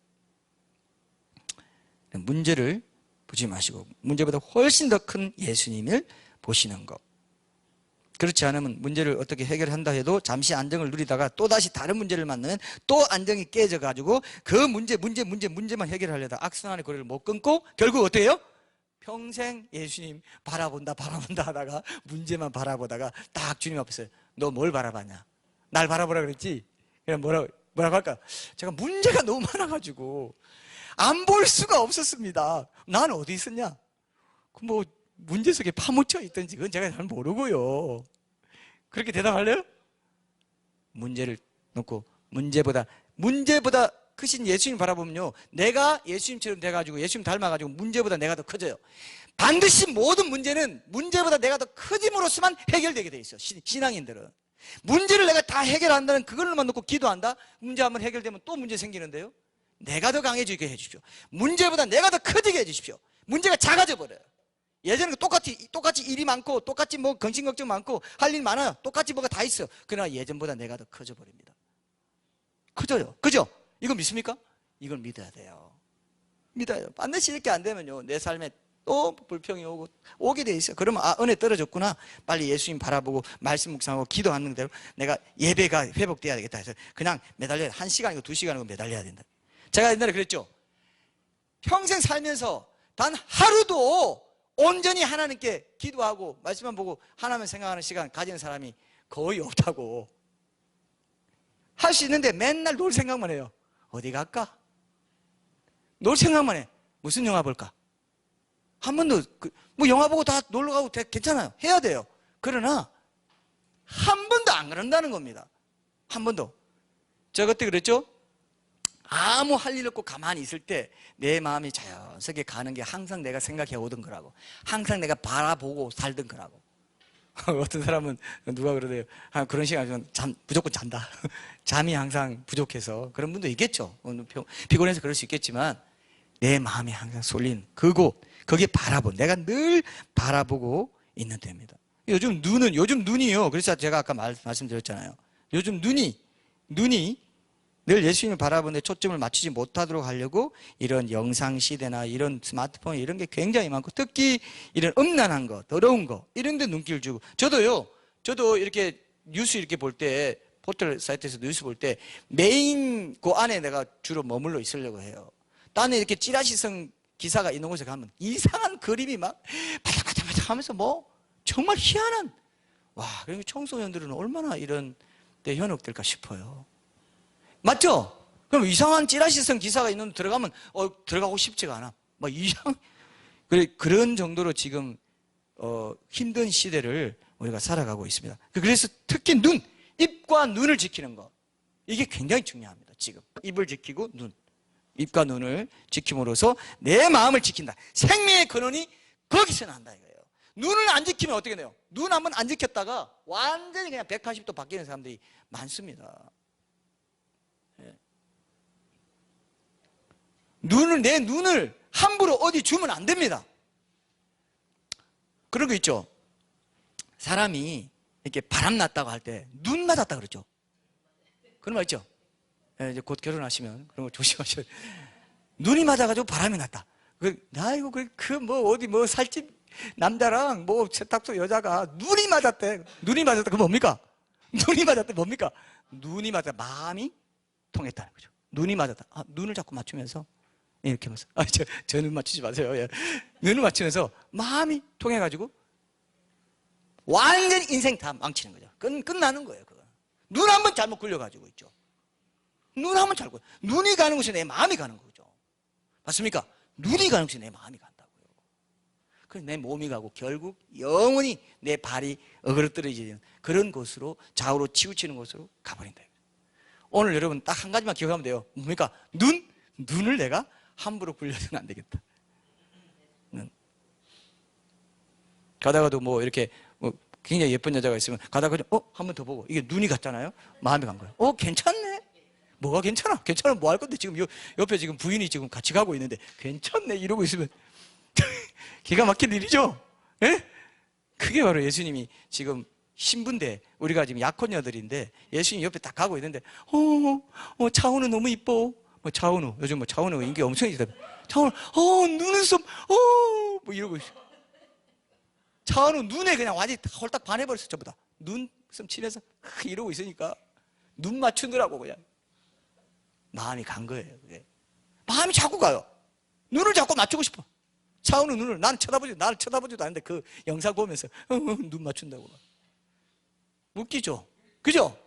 문제를 보지 마시고 문제보다 훨씬 더 큰 예수님을 보시는 것. 그렇지 않으면 문제를 어떻게 해결한다 해도 잠시 안정을 누리다가 또다시 다른 문제를 만나면 또 안정이 깨져가지고 그 문제만 해결하려다 악순환의 고리를 못 끊고 결국 어떻게 해요? 평생 예수님 바라본다 하다가 문제만 바라보다가 딱 주님 앞에서 너 뭘 바라봤냐? 날 바라보라 그랬지? 그냥 뭐라고 할까? 제가 문제가 너무 많아가지고 안 볼 수가 없었습니다. 난 어디 있었냐? 뭐 문제 속에 파묻혀 있든지 그건 제가 잘 모르고요. 그렇게 대답할래요? 문제를 놓고 문제보다 크신 예수님 바라보면요, 내가 예수님처럼 돼가지고 예수님 닮아가지고 문제보다 내가 더 커져요. 반드시 모든 문제는 문제보다 내가 더 커짐으로써만 해결되게 돼 있어. 신앙인들은 문제를 내가 다 해결한다는 그걸로만 놓고 기도한다? 문제 한번 해결되면 또 문제 생기는데요. 내가 더 강해지게 해주십시오. 문제보다 내가 더 커지게 해주십시오. 문제가 작아져 버려요. 예전에 똑같이 일이 많고 똑같이 뭐 근심 걱정 많고 할 일 많아요. 똑같이 뭐가 다 있어요. 그러나 예전보다 내가 더 커져 버립니다. 커져요. 그죠? 이거 믿습니까? 이걸 믿어야 돼요. 믿어요. 반드시 이렇게 안 되면요, 내 삶에 또 불평이 오게 돼 있어요. 그러면 은혜 떨어졌구나. 빨리 예수님 바라보고 말씀 묵상하고 기도하는 대로 내가 예배가 회복돼야 되겠다 해서 그냥 매달려야 돼. 1시간이고 2시간이고 매달려야 된다. 제가 옛날에 그랬죠. 평생 살면서 단 하루도 온전히 하나님께 기도하고 말씀만 보고 하나님을 생각하는 시간 가지는 사람이 거의 없다고. 할 수 있는데 맨날 놀 생각만 해요. 어디 갈까? 놀 생각만 해. 무슨 영화 볼까? 한 번도 뭐 영화 보고 다 놀러 가고 괜찮아요. 해야 돼요. 그러나 한 번도 안 그런다는 겁니다. 한 번도. 제가 그때 그랬죠? 아무 할 일 없고 가만히 있을 때 내 마음이 자연스럽게 가는 게 항상 내가 생각해 오던 거라고. 항상 내가 바라보고 살던 거라고. 어떤 사람은 누가 그러대요. 그런 시간이면 무조건 잔다. 잠이 항상 부족해서 그런 분도 있겠죠. 피곤해서 그럴 수 있겠지만 내 마음이 항상 쏠린 그곳, 거기에 내가 늘 바라보고 있는 데입니다. 요즘 눈이요. 그래서 제가 아까 말씀드렸잖아요. 요즘 눈이 늘 예수님을 바라보는데 초점을 맞추지 못하도록 하려고 이런 영상 시대나 이런 스마트폰 이런 게 굉장히 많고, 특히 이런 음란한 거, 더러운 거 이런 데 눈길을 주고, 저도 이렇게 뉴스 이렇게 볼 때, 포털 사이트에서 뉴스 볼 때 메인 그 안에 내가 주로 머물러 있으려고 해요. 딴에 이렇게 찌라시성 기사가 있는 곳에 가면 이상한 그림이 막 바닥바닥바닥 하면서 뭐 정말 희한한, 그러니까 청소년들은 얼마나 이런 데 현혹될까 싶어요. 맞죠? 그럼 이상한 찌라시성 기사가 있는 데 들어가면 들어가고 싶지가 않아. 막 그런 정도로 지금 힘든 시대를 우리가 살아가고 있습니다. 그래서 특히 입과 눈을 지키는 거, 이게 굉장히 중요합니다. 지금 입을 지키고 입과 눈을 지킴으로써 내 마음을 지킨다. 생명의 근원이 거기서 난다 이거예요. 눈을 안 지키면 어떻게 돼요? 눈 한번 안 지켰다가 완전히 그냥 180도 바뀌는 사람들이 많습니다. 내 눈을 함부로 어디 주면 안 됩니다. 그런 거 있죠. 사람이 이렇게 바람 났다고 할 때 눈 맞았다 그러죠. 그런 말 있죠. 이제 곧 결혼하시면 그런 거 조심하셔야 돼요. 눈이 맞아가지고 바람이 났다. 어디 살집 남자랑 세탁소 여자가 눈이 맞았대. 눈이 맞았다. 그 뭡니까? 눈이 맞았대. 뭡니까? 눈이 맞았다. 마음이 통했다는 거죠. 눈이 맞았다. 눈을 자꾸 맞추면서 이렇게 하면서, 저 눈 맞추지 마세요. 예. 눈을 맞추면서 마음이 통해가지고 완전히 인생 다 망치는 거죠. 끝나는 거예요. 그거. 눈 한번 잘못 굴려가지고 있죠. 눈 한번 잘못. 눈이 가는 곳에 내 마음이 가는 거죠. 맞습니까? 눈이 가는 곳에 내 마음이 간다고요. 그래서 내 몸이 가고 결국 영원히 내 발이 어그러뜨려지는 그런 곳으로, 좌우로 치우치는 곳으로 가버린다. 오늘 여러분 딱 한 가지만 기억하면 돼요. 뭡니까? 눈을 내가 함부로 굴려서는 안 되겠다. 가다가도 이렇게 굉장히 예쁜 여자가 있으면 가다가 한 번 더 보고, 이게 눈이 갔잖아요. 마음이 간 거예요. 괜찮네. 뭐가 괜찮아? 뭐 할 건데 지금 옆에 지금 부인이 지금 같이 가고 있는데 괜찮네 이러고 있으면 기가 막힌 일이죠. 예? 그게 바로 예수님이 지금 신부인데, 우리가 지금 약혼녀들인데 예수님 옆에 딱 가고 있는데 차은우 너무 이뻐. 차은우 요즘 차은우 인기 엄청 있다. 차은우 눈웃음 이러고 있어. 차은우 눈에 그냥 완전히 홀딱 반해버렸어. 전부 다 눈웃음 치면서 이러고 있으니까 눈 맞추느라고 그냥 마음이 간 거예요. 그게. 마음이 자꾸 가요. 눈을 자꾸 맞추고 싶어. 차은우 눈을 나를 쳐다보지도 않는데 그 영상 보면서 눈 맞춘다고. 웃기죠? 그죠?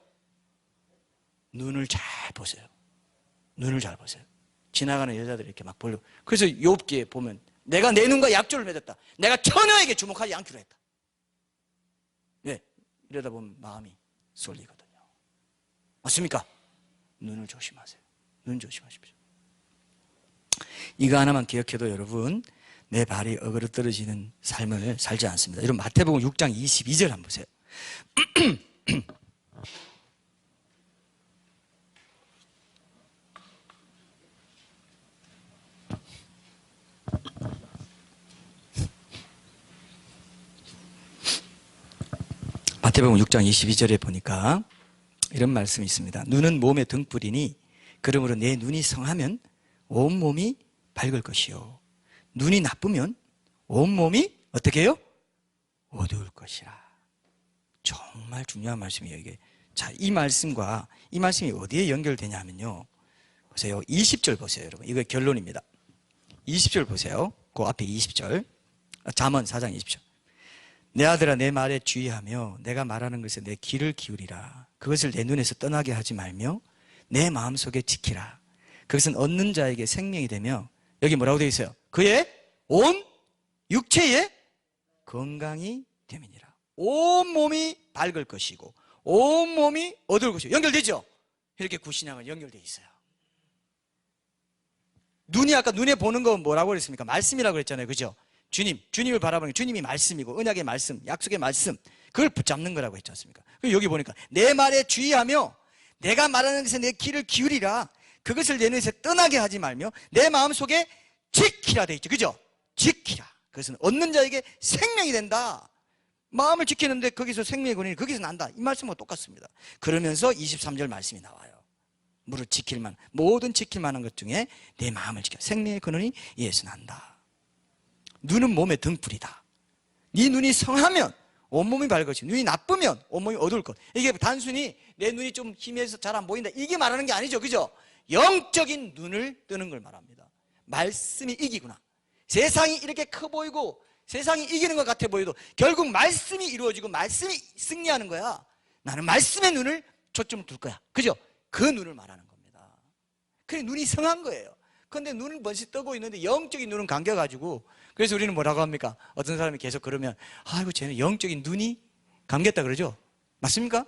눈을 잘 보세요. 눈을 잘 보세요. 지나가는 여자들이 이렇게 막 보려고. 그래서 욥기에 보면 내가 내 눈과 약조를 맺었다. 내가 처녀에게 주목하지 않기로 했다. 네, 이러다 보면 마음이 쏠리거든요. 맞습니까? 눈을 조심하세요. 눈 조심하십시오. 이거 하나만 기억해도 여러분 내 발이 어그러뜨려지는 삶을 살지 않습니다. 여러분 마태복음 6장 22절 한번 보세요. 마태복음 6장 22절에 보니까 이런 말씀이 있습니다. 눈은 몸의 등불이니 그러므로 내 눈이 성하면 온몸이 밝을 것이요 눈이 나쁘면 온몸이 어떻게 해요? 어두울 것이라. 정말 중요한 말씀이에요 이게. 자, 이 말씀이 어디에 연결되냐면요, 보세요. 20절 보세요 여러분. 이거 결론입니다. 20절 보세요. 그 앞에 20절, 잠언 4장 20절. 내 아들아 내 말에 주의하며 내가 말하는 것에 내 귀를 기울이라. 그것을 내 눈에서 떠나게 하지 말며 내 마음속에 지키라. 그것은 얻는 자에게 생명이 되며, 여기 뭐라고 되어 있어요? 그의 온 육체에 건강이 됨이니라. 온몸이 밝을 것이고 온몸이 어두울 것이고. 연결되죠? 이렇게 구신앙은 연결되어 있어요. 눈이 아까 눈에 보는 건 뭐라고 그랬습니까? 말씀이라고 그랬잖아요. 그죠? 주님을 바라보는 게 주님이 말씀이고 언약의 말씀, 약속의 말씀, 그걸 붙잡는 거라고 했지 않습니까? 여기 보니까 내 말에 주의하며 내가 말하는 것에 내 귀를 기울이라. 그것을 내 눈에서 떠나게 하지 말며 내 마음속에 지키라 돼 있죠. 그죠? 지키라. 그것은 얻는 자에게 생명이 된다. 마음을 지키는데 거기서 생명의 근원이 거기서 난다. 이 말씀과 똑같습니다. 그러면서 23절 말씀이 나와요. 무릇 지킬만, 모든 지킬만한 것 중에 내 마음을 지켜. 생명의 근원이 이에서 난다. 눈은 몸의 등불이다. 네 눈이 성하면 온몸이 밝을 것이고 눈이 나쁘면 온몸이 어두울 것. 이게 단순히 내 눈이 좀 희미해서 잘 안 보인다 이게 말하는 게 아니죠. 그죠? 영적인 눈을 뜨는 걸 말합니다. 말씀이 이기구나. 세상이 이렇게 커 보이고 세상이 이기는 것 같아 보여도 결국 말씀이 이루어지고 말씀이 승리하는 거야. 나는 말씀의 눈을 초점을 둘 거야. 그죠? 그 눈을 말하는 겁니다. 그래 눈이 성한 거예요. 그런데 눈을 번씩 뜨고 있는데 영적인 눈은 감겨가지고, 그래서 우리는 뭐라고 합니까? 어떤 사람이 계속 그러면 아이고 쟤는 영적인 눈이 감겼다 그러죠. 맞습니까?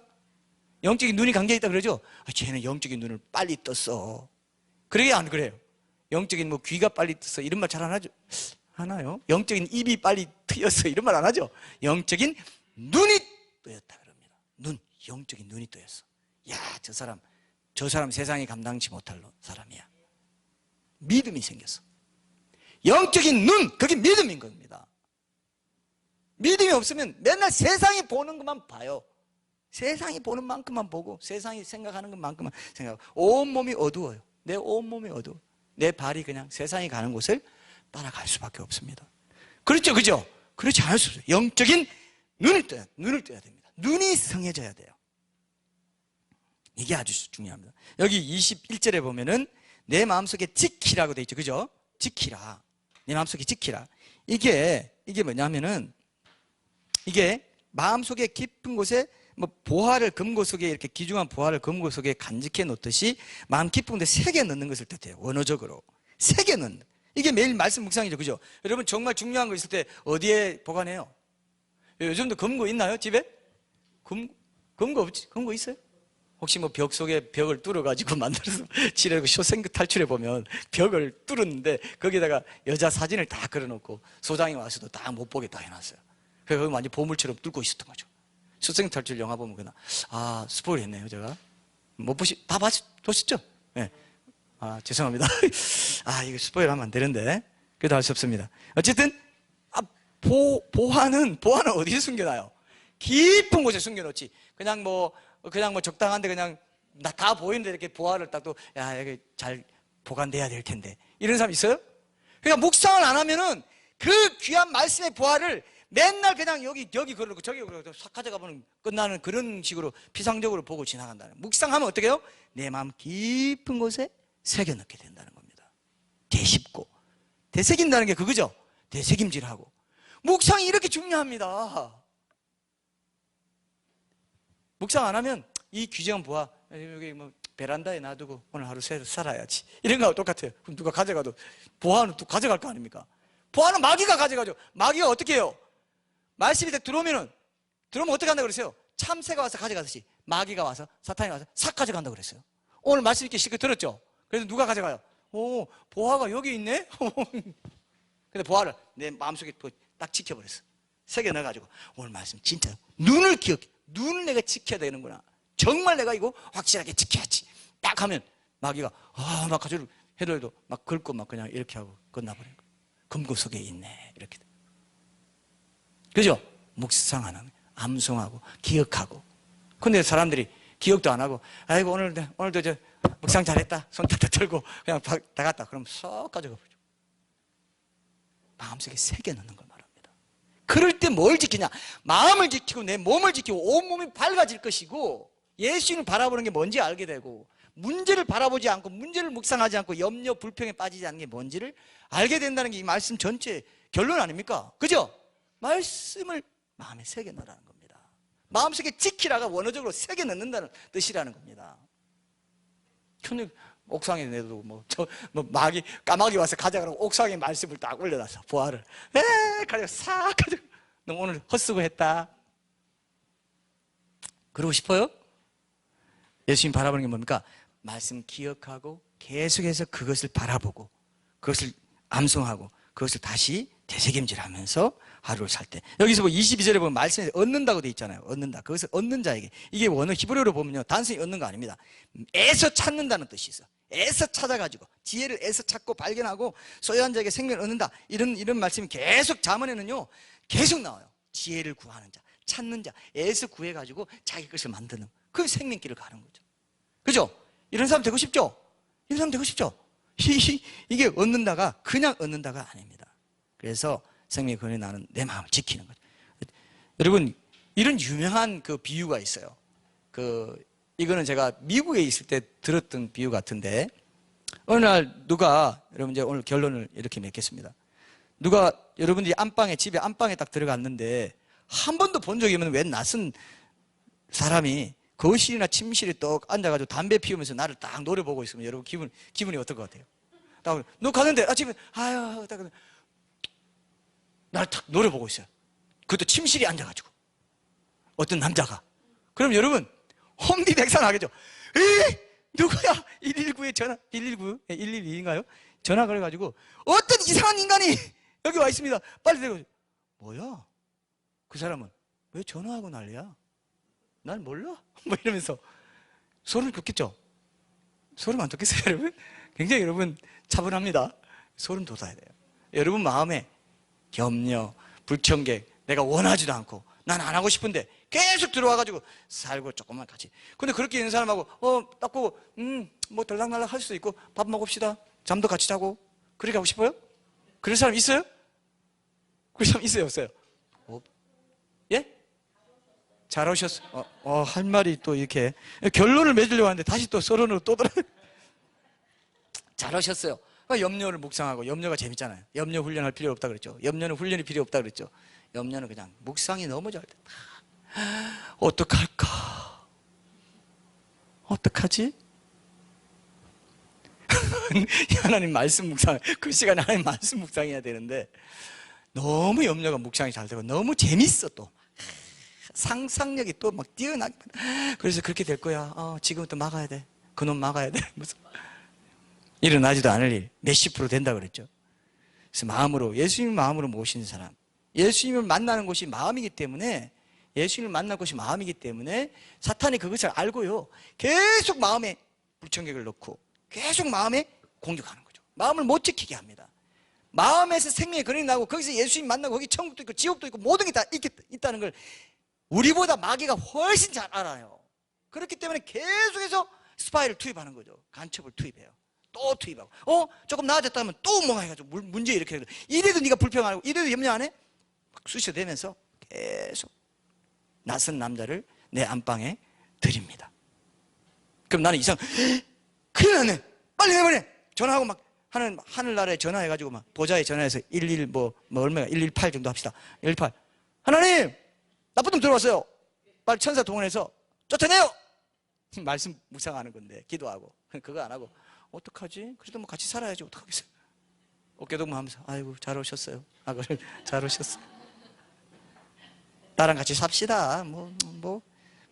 영적인 눈이 감겨있다 그러죠. 쟤는 영적인 눈을 빨리 떴어. 그러게 안 그래요? 영적인 뭐 귀가 빨리 떴어 이런 말 잘 안 하죠. 하나요? 영적인 입이 빨리 트였어 이런 말 안 하죠. 영적인 눈이 뜨였다 그럽니다. 눈, 영적인 눈이 뜨였어. 야, 저 사람 세상이 감당치 못할 사람이야. 믿음이 생겼어. 영적인 눈, 그게 믿음인 겁니다. 믿음이 없으면 맨날 세상이 보는 것만 봐요. 세상이 보는 만큼만 보고 세상이 생각하는 것만큼만 생각하고 온몸이 어두워요. 내 온몸이 어두워. 내 발이 그냥 세상이 가는 곳을 따라갈 수밖에 없습니다. 그렇죠, 그죠? 그렇지 않을 수 없어요. 영적인 눈을 떠야 됩니다. 눈이 성해져야 돼요. 이게 아주 중요합니다. 여기 21절에 보면은 내 마음속에 지키라고 돼 있죠. 그죠? 지키라. 내 마음속에 지키라. 이게 뭐냐면은 이게 마음속에 깊은 곳에 뭐 보화를 금고 속에 이렇게 귀중한 보화를 금고 속에 간직해 놓듯이 마음 깊은 곳에 새겨 넣는 것을 뜻해요. 원어적으로. 새겨 넣는. 이게 매일 말씀 묵상이죠. 그죠? 여러분 정말 중요한 거 있을 때 어디에 보관해요? 요즘도 금고 있나요? 집에? 금고 없지? 금고 있어요? 혹시 뭐 벽 속에 벽을 뚫어가지고 만들어서 칠하고 쇼생크 탈출해 보면 벽을 뚫었는데 거기다가 여자 사진을 다 걸어놓고 소장이 와서도 다 못 보게 다 해놨어요. 그래서 거기 완전 보물처럼 뚫고 있었던 거죠. 쇼생크 탈출 영화 보면 그냥 스포일 했네요 제가. 못 다 보셨죠? 네. 죄송합니다. 이거 스포일 하면 안 되는데 그래도 할 수 없습니다. 어쨌든 보화는 어디에 숨겨놔요? 깊은 곳에 숨겨놓지. 그냥 뭐 적당한데 그냥 다 보이는데 이렇게 보화를 딱 또 여기 잘 보관돼야 될 텐데 이런 사람 있어요? 그러니까 묵상을 안 하면은 그 귀한 말씀의 보화를 맨날 그냥 여기 그러고 저기 그러고 싹 가져가면 끝나는 그런 식으로 피상적으로 보고 지나간다는. 묵상하면 어떻게 해요? 내 마음 깊은 곳에 새겨 넣게 된다는 겁니다. 되씹고 되새긴다는 게 그거죠. 되새김질하고. 묵상이 이렇게 중요합니다. 묵상 안 하면 이 귀중한 보화 여기 뭐 베란다에 놔두고 오늘 하루 새로 살아야지 이런 거하고 똑같아요. 그럼 누가 가져가도 보화는 또 가져갈 거 아닙니까? 보화는 마귀가 가져가죠. 마귀가 어떻게 해요? 말씀이 들어오면 어떻게 한다고 그랬어요? 참새가 와서 가져가듯이 마귀가 와서 사탄이 와서 싹 가져간다고 그랬어요. 오늘 말씀 있게 실컷 들었죠? 그래서 누가 가져가요? 보화가 여기 있네? 근데 보화를 내 마음속에 딱 지켜버렸어. 새겨 넣어가지고 오늘 말씀 진짜 눈을 내가 지켜야 되는구나. 정말 내가 이거 확실하게 지켜야지. 딱 하면 마귀가 막 가지고 해도 막 긁고 막 그냥 이렇게 하고 끝나버리는 거예요. 금고 속에 있네 이렇게. 그죠? 묵상하는 암송하고 기억하고. 근데 사람들이 기억도 안 하고 아이고 오늘도 저 묵상 잘했다 손 탁탁 들고 그냥 다 갔다. 그럼 쏙 가져가 버리죠. 마음속에 새겨 넣는 걸 말합니다. 그럴 때 뭘 지키냐? 마음을 지키고 내 몸을 지키고 온몸이 밝아질 것이고 예수님을 바라보는 게 뭔지 알게 되고 문제를 바라보지 않고 문제를 묵상하지 않고 염려 불평에 빠지지 않는 게 뭔지를 알게 된다는 게 이 말씀 전체 결론 아닙니까? 그죠? 말씀을 마음에 새겨 넣으라는 겁니다. 마음속에 지키라가 원어적으로 새겨 넣는다는 뜻이라는 겁니다. 근데 옥상에 내도 까마귀 와서 가져가라고 옥상에 말씀을 딱 올려놨어. 보화를 가져가 싹 가져가. 너 오늘 헛수고했다. 그러고 싶어요? 예수님 바라보는 게 뭡니까? 말씀 기억하고 계속해서 그것을 바라보고 그것을 암송하고 그것을 다시 되새김질하면서 하루를 살 때, 여기서 뭐 22절에 보면 말씀에 얻는다고 돼 있잖아요. 얻는다. 그것을 얻는 자에게, 이게 원어 히브리어로 보면요, 단순히 얻는 거 아닙니다. 애써 찾는다는 뜻이 있어. 애써 찾아가지고 지혜를 애써 찾고 발견하고 소유한 자에게 생명을 얻는다, 이런 말씀이 계속 잠언에는요 계속 나와요. 지혜를 구하는 자, 찾는 자, 애써 구해가지고 자기 것을 만드는, 그 생명길을 가는 거죠. 그죠? 이런 사람 되고 싶죠? 이런 사람 되고 싶죠? 이게 얻는다가 그냥 얻는다가 아닙니다. 그래서 생명의 근원이 나는 내 마음을 지키는 거죠. 여러분, 이런 유명한 그 비유가 있어요. 이거는 제가 미국에 있을 때 들었던 비유 같은데, 어느 날 누가, 여러분 이제 오늘 결론을 이렇게 맺겠습니다. 누가 여러분들이 집에 안방에 딱 들어갔는데 한 번도 본 적이 없는 웬 낯선 사람이 거실이나 침실에 떡 앉아가지고 담배 피우면서 나를 딱 노려보고 있으면 여러분 기분이 어떨 것 같아요? 너 가는데 집에 나를 탁 노려보고 있어요. 그것도 침실에 앉아가지고 어떤 남자가. 그럼 여러분 혼비백산하겠죠. 누구야? 119에 전화, 112인가요? 전화 걸어가지고 어떤 이상한 인간이 여기 와 있습니다. 빨리 데려오세요. 뭐야? 그 사람은 왜 전화하고 난리야? 날 몰라? 뭐 이러면서 소름 돋겠죠? 소름 안 돋겠어요, 여러분? 굉장히 여러분 차분합니다. 소름 돋아야 돼요. 여러분 마음에 염려, 불청객, 내가 원하지도 않고 난 안 하고 싶은데 계속 들어와가지고 살고 조금만 같이. 근데 그렇게 있는 사람하고 딱 보고 뭐 들락날락 할 수도 있고 밥 먹읍시다, 잠도 같이 자고, 그렇게 하고 싶어요? 그런 사람 있어요? 그런 사람 있어요, 없어요? 예? 잘 오셨어요. 할 말이 또 이렇게 결론을 맺으려고 하는데 다시 또 서론으로 또 돌아. 잘 오셨어요. 염려를 묵상하고, 염려가 재밌잖아요. 염려 훈련할 필요 없다 그랬죠. 염려는 훈련이 필요 없다 그랬죠. 염려는 그냥 묵상이 너무 잘 돼. 어떡할까? 어떡하지? 하나님 말씀 묵상, 그 시간에 하나님 말씀 묵상해야 되는데 너무 염려가 묵상이 잘 되고 너무 재밌어. 또 상상력이 또 막 뛰어나게. 그래서 그렇게 될 거야. 지금부터 막아야 돼. 그놈 막아야 돼. 무슨 일어나지도 않을 일 몇십 프로 된다 그랬죠. 그래서 마음으로, 예수님 마음으로 모시는 사람, 예수님을 만나는 곳이 마음이기 때문에, 예수님을 만날 곳이 마음이기 때문에 사탄이 그것을 알고요 계속 마음에 불청객을 넣고 계속 마음에 공격하는 거죠. 마음을 못 지키게 합니다. 마음에서 생명의 근원이 나고 거기서 예수님 만나고 거기 천국도 있고 지옥도 있고 모든 게 다 있다는 걸 우리보다 마귀가 훨씬 잘 알아요. 그렇기 때문에 계속해서 스파이를 투입하는 거죠. 간첩을 투입해요. 또 투입하고, 조금 나아졌다면 또 뭔가 해가지고 문제 이렇게 해도, 이래도 네가 불평하고 이래도 염려 안 해? 막 쑤셔대면서 계속 낯선 남자를 내 안방에 들입니다. 그럼 나는 큰일 났네, 빨리 내보내, 전화하고 막 하늘나라에 전화해가지고 막 보좌에 전화해서 118 정도 합시다. 118, 하나님 나쁜 놈 들어왔어요, 빨리 천사 동원해서 쫓아내요. 말씀 묵상하는 건데, 기도하고 그거 안 하고 어떡하지? 그래도 뭐 같이 살아야지, 어떡하겠어요? 어깨동무 하면서 아이고 잘 오셨어요. 잘 오셨어요. 나랑 같이 삽시다. 뭐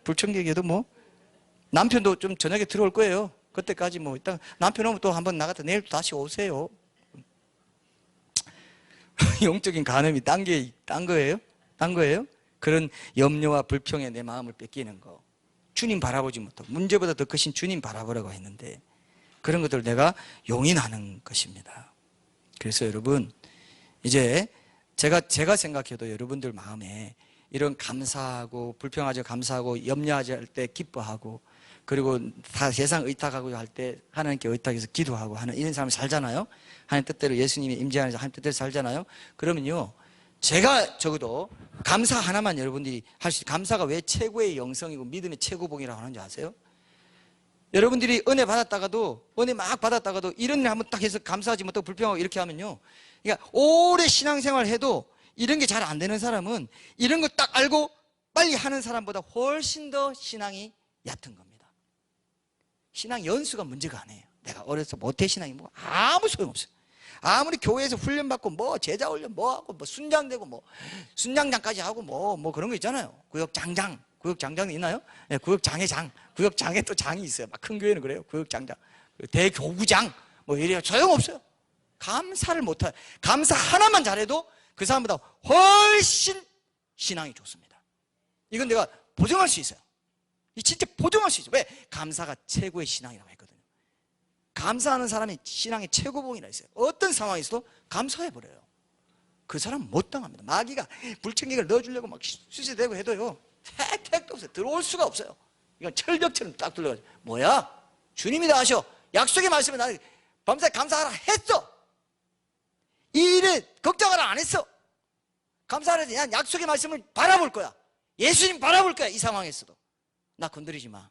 불청객이어도 뭐 남편도 좀 저녁에 들어올 거예요. 그때까지 뭐 일단 남편 오면 또 한번 나갔다 내일 또 다시 오세요. 영적인 간음이 딴 거예요? 딴 거예요? 그런 염려와 불평에 내 마음을 뺏기는 거, 주님 바라보지 못하고 문제보다 더 크신 주님 바라보라고 했는데 그런 것들을 내가 용인하는 것입니다. 그래서 여러분, 이제 제가 생각해도 여러분들 마음에 이런 감사하고 불평하지 감사하고 염려하지 할 때 기뻐하고, 그리고 다 세상 의탁하고 할 때 하나님께 의탁해서 기도하고 하는 이런 삶을 살잖아요. 하나님 뜻대로, 예수님이 임재하는 하나님 뜻대로 살잖아요. 그러면요, 제가 적어도 감사 하나만 여러분들이 할 수, 감사가 왜 최고의 영성이고 믿음의 최고봉이라고 하는지 아세요? 여러분들이 은혜 받았다가도, 은혜 막 받았다가도 이런 일 한번 딱 해서 감사하지 못하고 불평하고 이렇게 하면요, 그러니까 오래 신앙생활 해도 이런 게 잘 안 되는 사람은 이런 거 딱 알고 빨리 하는 사람보다 훨씬 더 신앙이 얕은 겁니다. 신앙 연수가 문제가 아니에요. 내가 어려서 모태신앙이 뭐 아무 소용없어요. 아무리 교회에서 훈련받고 뭐 제자 훈련 뭐 하고 뭐 순장되고 뭐 순장장까지 하고 뭐 그런 거 있잖아요. 구역장장, 구역장장이 있나요? 네, 구역장회장, 구역장에 또 장이 있어요. 막 큰 교회는 그래요. 구역장장, 대교구장 뭐 이래요. 소용없어요. 감사를 못해. 감사 하나만 잘해도 그 사람보다 훨씬 신앙이 좋습니다. 이건 내가 보증할 수 있어요. 이 진짜 보증할 수 있어요. 왜? 감사가 최고의 신앙이라고 했거든요. 감사하는 사람이 신앙의 최고봉이라 있어요. 어떤 상황에서도 감사해버려요. 그 사람 못 당합니다. 마귀가 불청객을 넣어주려고 막 수세대고 해도요, 택도 없어요. 들어올 수가 없어요. 이건 철벽처럼 딱 둘러가지고, 뭐야? 주님이 다 하셔. 약속의 말씀에 나는 범사에 감사하라 했어. 이 일에 걱정하라 안 했어. 감사하라지. 난 약속의 말씀을 바라볼 거야. 예수님 바라볼 거야. 이 상황에서도 나 건드리지 마.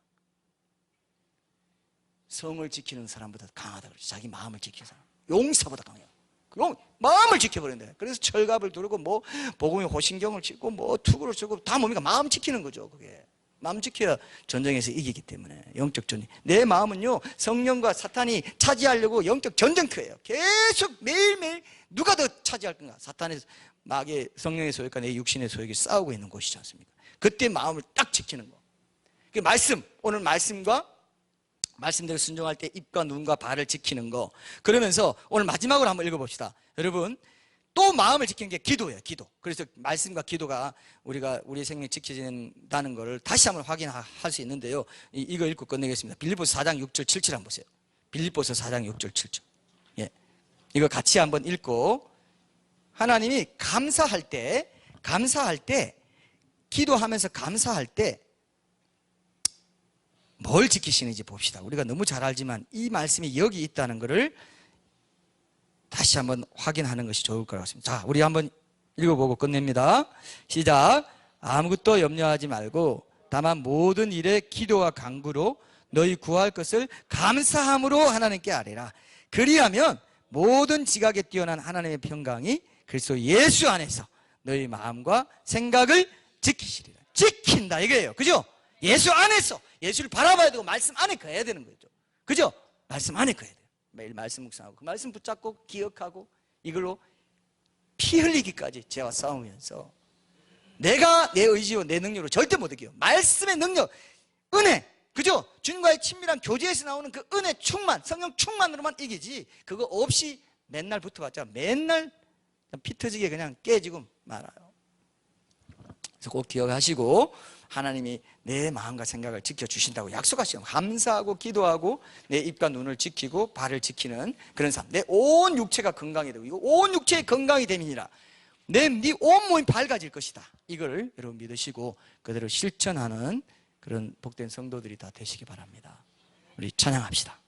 성을 지키는 사람보다 강하다 그러죠. 자기 마음을 지키는 사람, 용사보다 강해요. 마음을 지켜버린대. 그래서 철갑을 두르고 뭐 복음의 호신경을 찍고 뭐 투구를 쓰고 다 뭡니까? 마음 지키는 거죠. 그게 마음 지켜야 전쟁에서 이기기 때문에. 영적 전쟁. 내 마음은요, 성령과 사탄이 차지하려고 영적 전쟁터예요. 계속 매일매일 누가 더 차지할 건가? 사탄의 마귀의 성령의 소욕과 내 육신의 소욕이 싸우고 있는 곳이지 않습니까? 그때 마음을 딱 지키는 거. 그 말씀, 오늘 말씀과 말씀대로 순종할 때 입과 눈과 발을 지키는 거. 그러면서 오늘 마지막으로 한번 읽어봅시다. 여러분, 또 마음을 지키는 게 기도예요. 기도. 그래서 말씀과 기도가 우리가 우리의 생명이 지켜진다는 것을 다시 한번 확인할 수 있는데요. 이거 읽고 끝내겠습니다. 빌립보서 4장 6절 7절 한번 보세요. 빌립보서 4장 6절 7절. 예, 이거 같이 한번 읽고, 하나님이 감사할 때 기도하면서 감사할 때 뭘 지키시는지 봅시다. 우리가 너무 잘 알지만 이 말씀이 여기 있다는 것을 다시 한번 확인하는 것이 좋을 것 같습니다. 자, 우리 한번 읽어보고 끝냅니다. 시작. 아무것도 염려하지 말고 다만 모든 일에 기도와 간구로 너희 구할 것을 감사함으로 하나님께 아뢰라. 그리하면 모든 지각에 뛰어난 하나님의 평강이 그리스도 예수 안에서 너희 마음과 생각을 지키시리라. 지킨다 이거예요. 그죠? 예수 안에서, 예수를 바라봐야 되고 말씀 안에 거해야 되는 거죠. 그죠? 말씀 안에 거해야 돼요. 매일 말씀 묵상하고 그 말씀 붙잡고 기억하고 이걸로 피 흘리기까지 죄와 싸우면서 내가 내 의지와 내 능력으로 절대 못 이겨요. 말씀의 능력, 은혜, 그죠? 주님과의 친밀한 교제에서 나오는 그 은혜 충만, 성령 충만으로만 이기지 그거 없이 맨날 붙어봤자 맨날 피 터지게 그냥 깨지고 말아요. 그래서 꼭 기억하시고 하나님이 내 마음과 생각을 지켜주신다고 약속하시고 감사하고 기도하고 내 입과 눈을 지키고 발을 지키는 그런 삶. 내 온 육체가 건강이 되고 온 육체의 건강이 됨이니라. 네 온몸이 밝아질 것이다. 이걸 여러분 믿으시고 그대로 실천하는 그런 복된 성도들이 다 되시기 바랍니다. 우리 찬양합시다.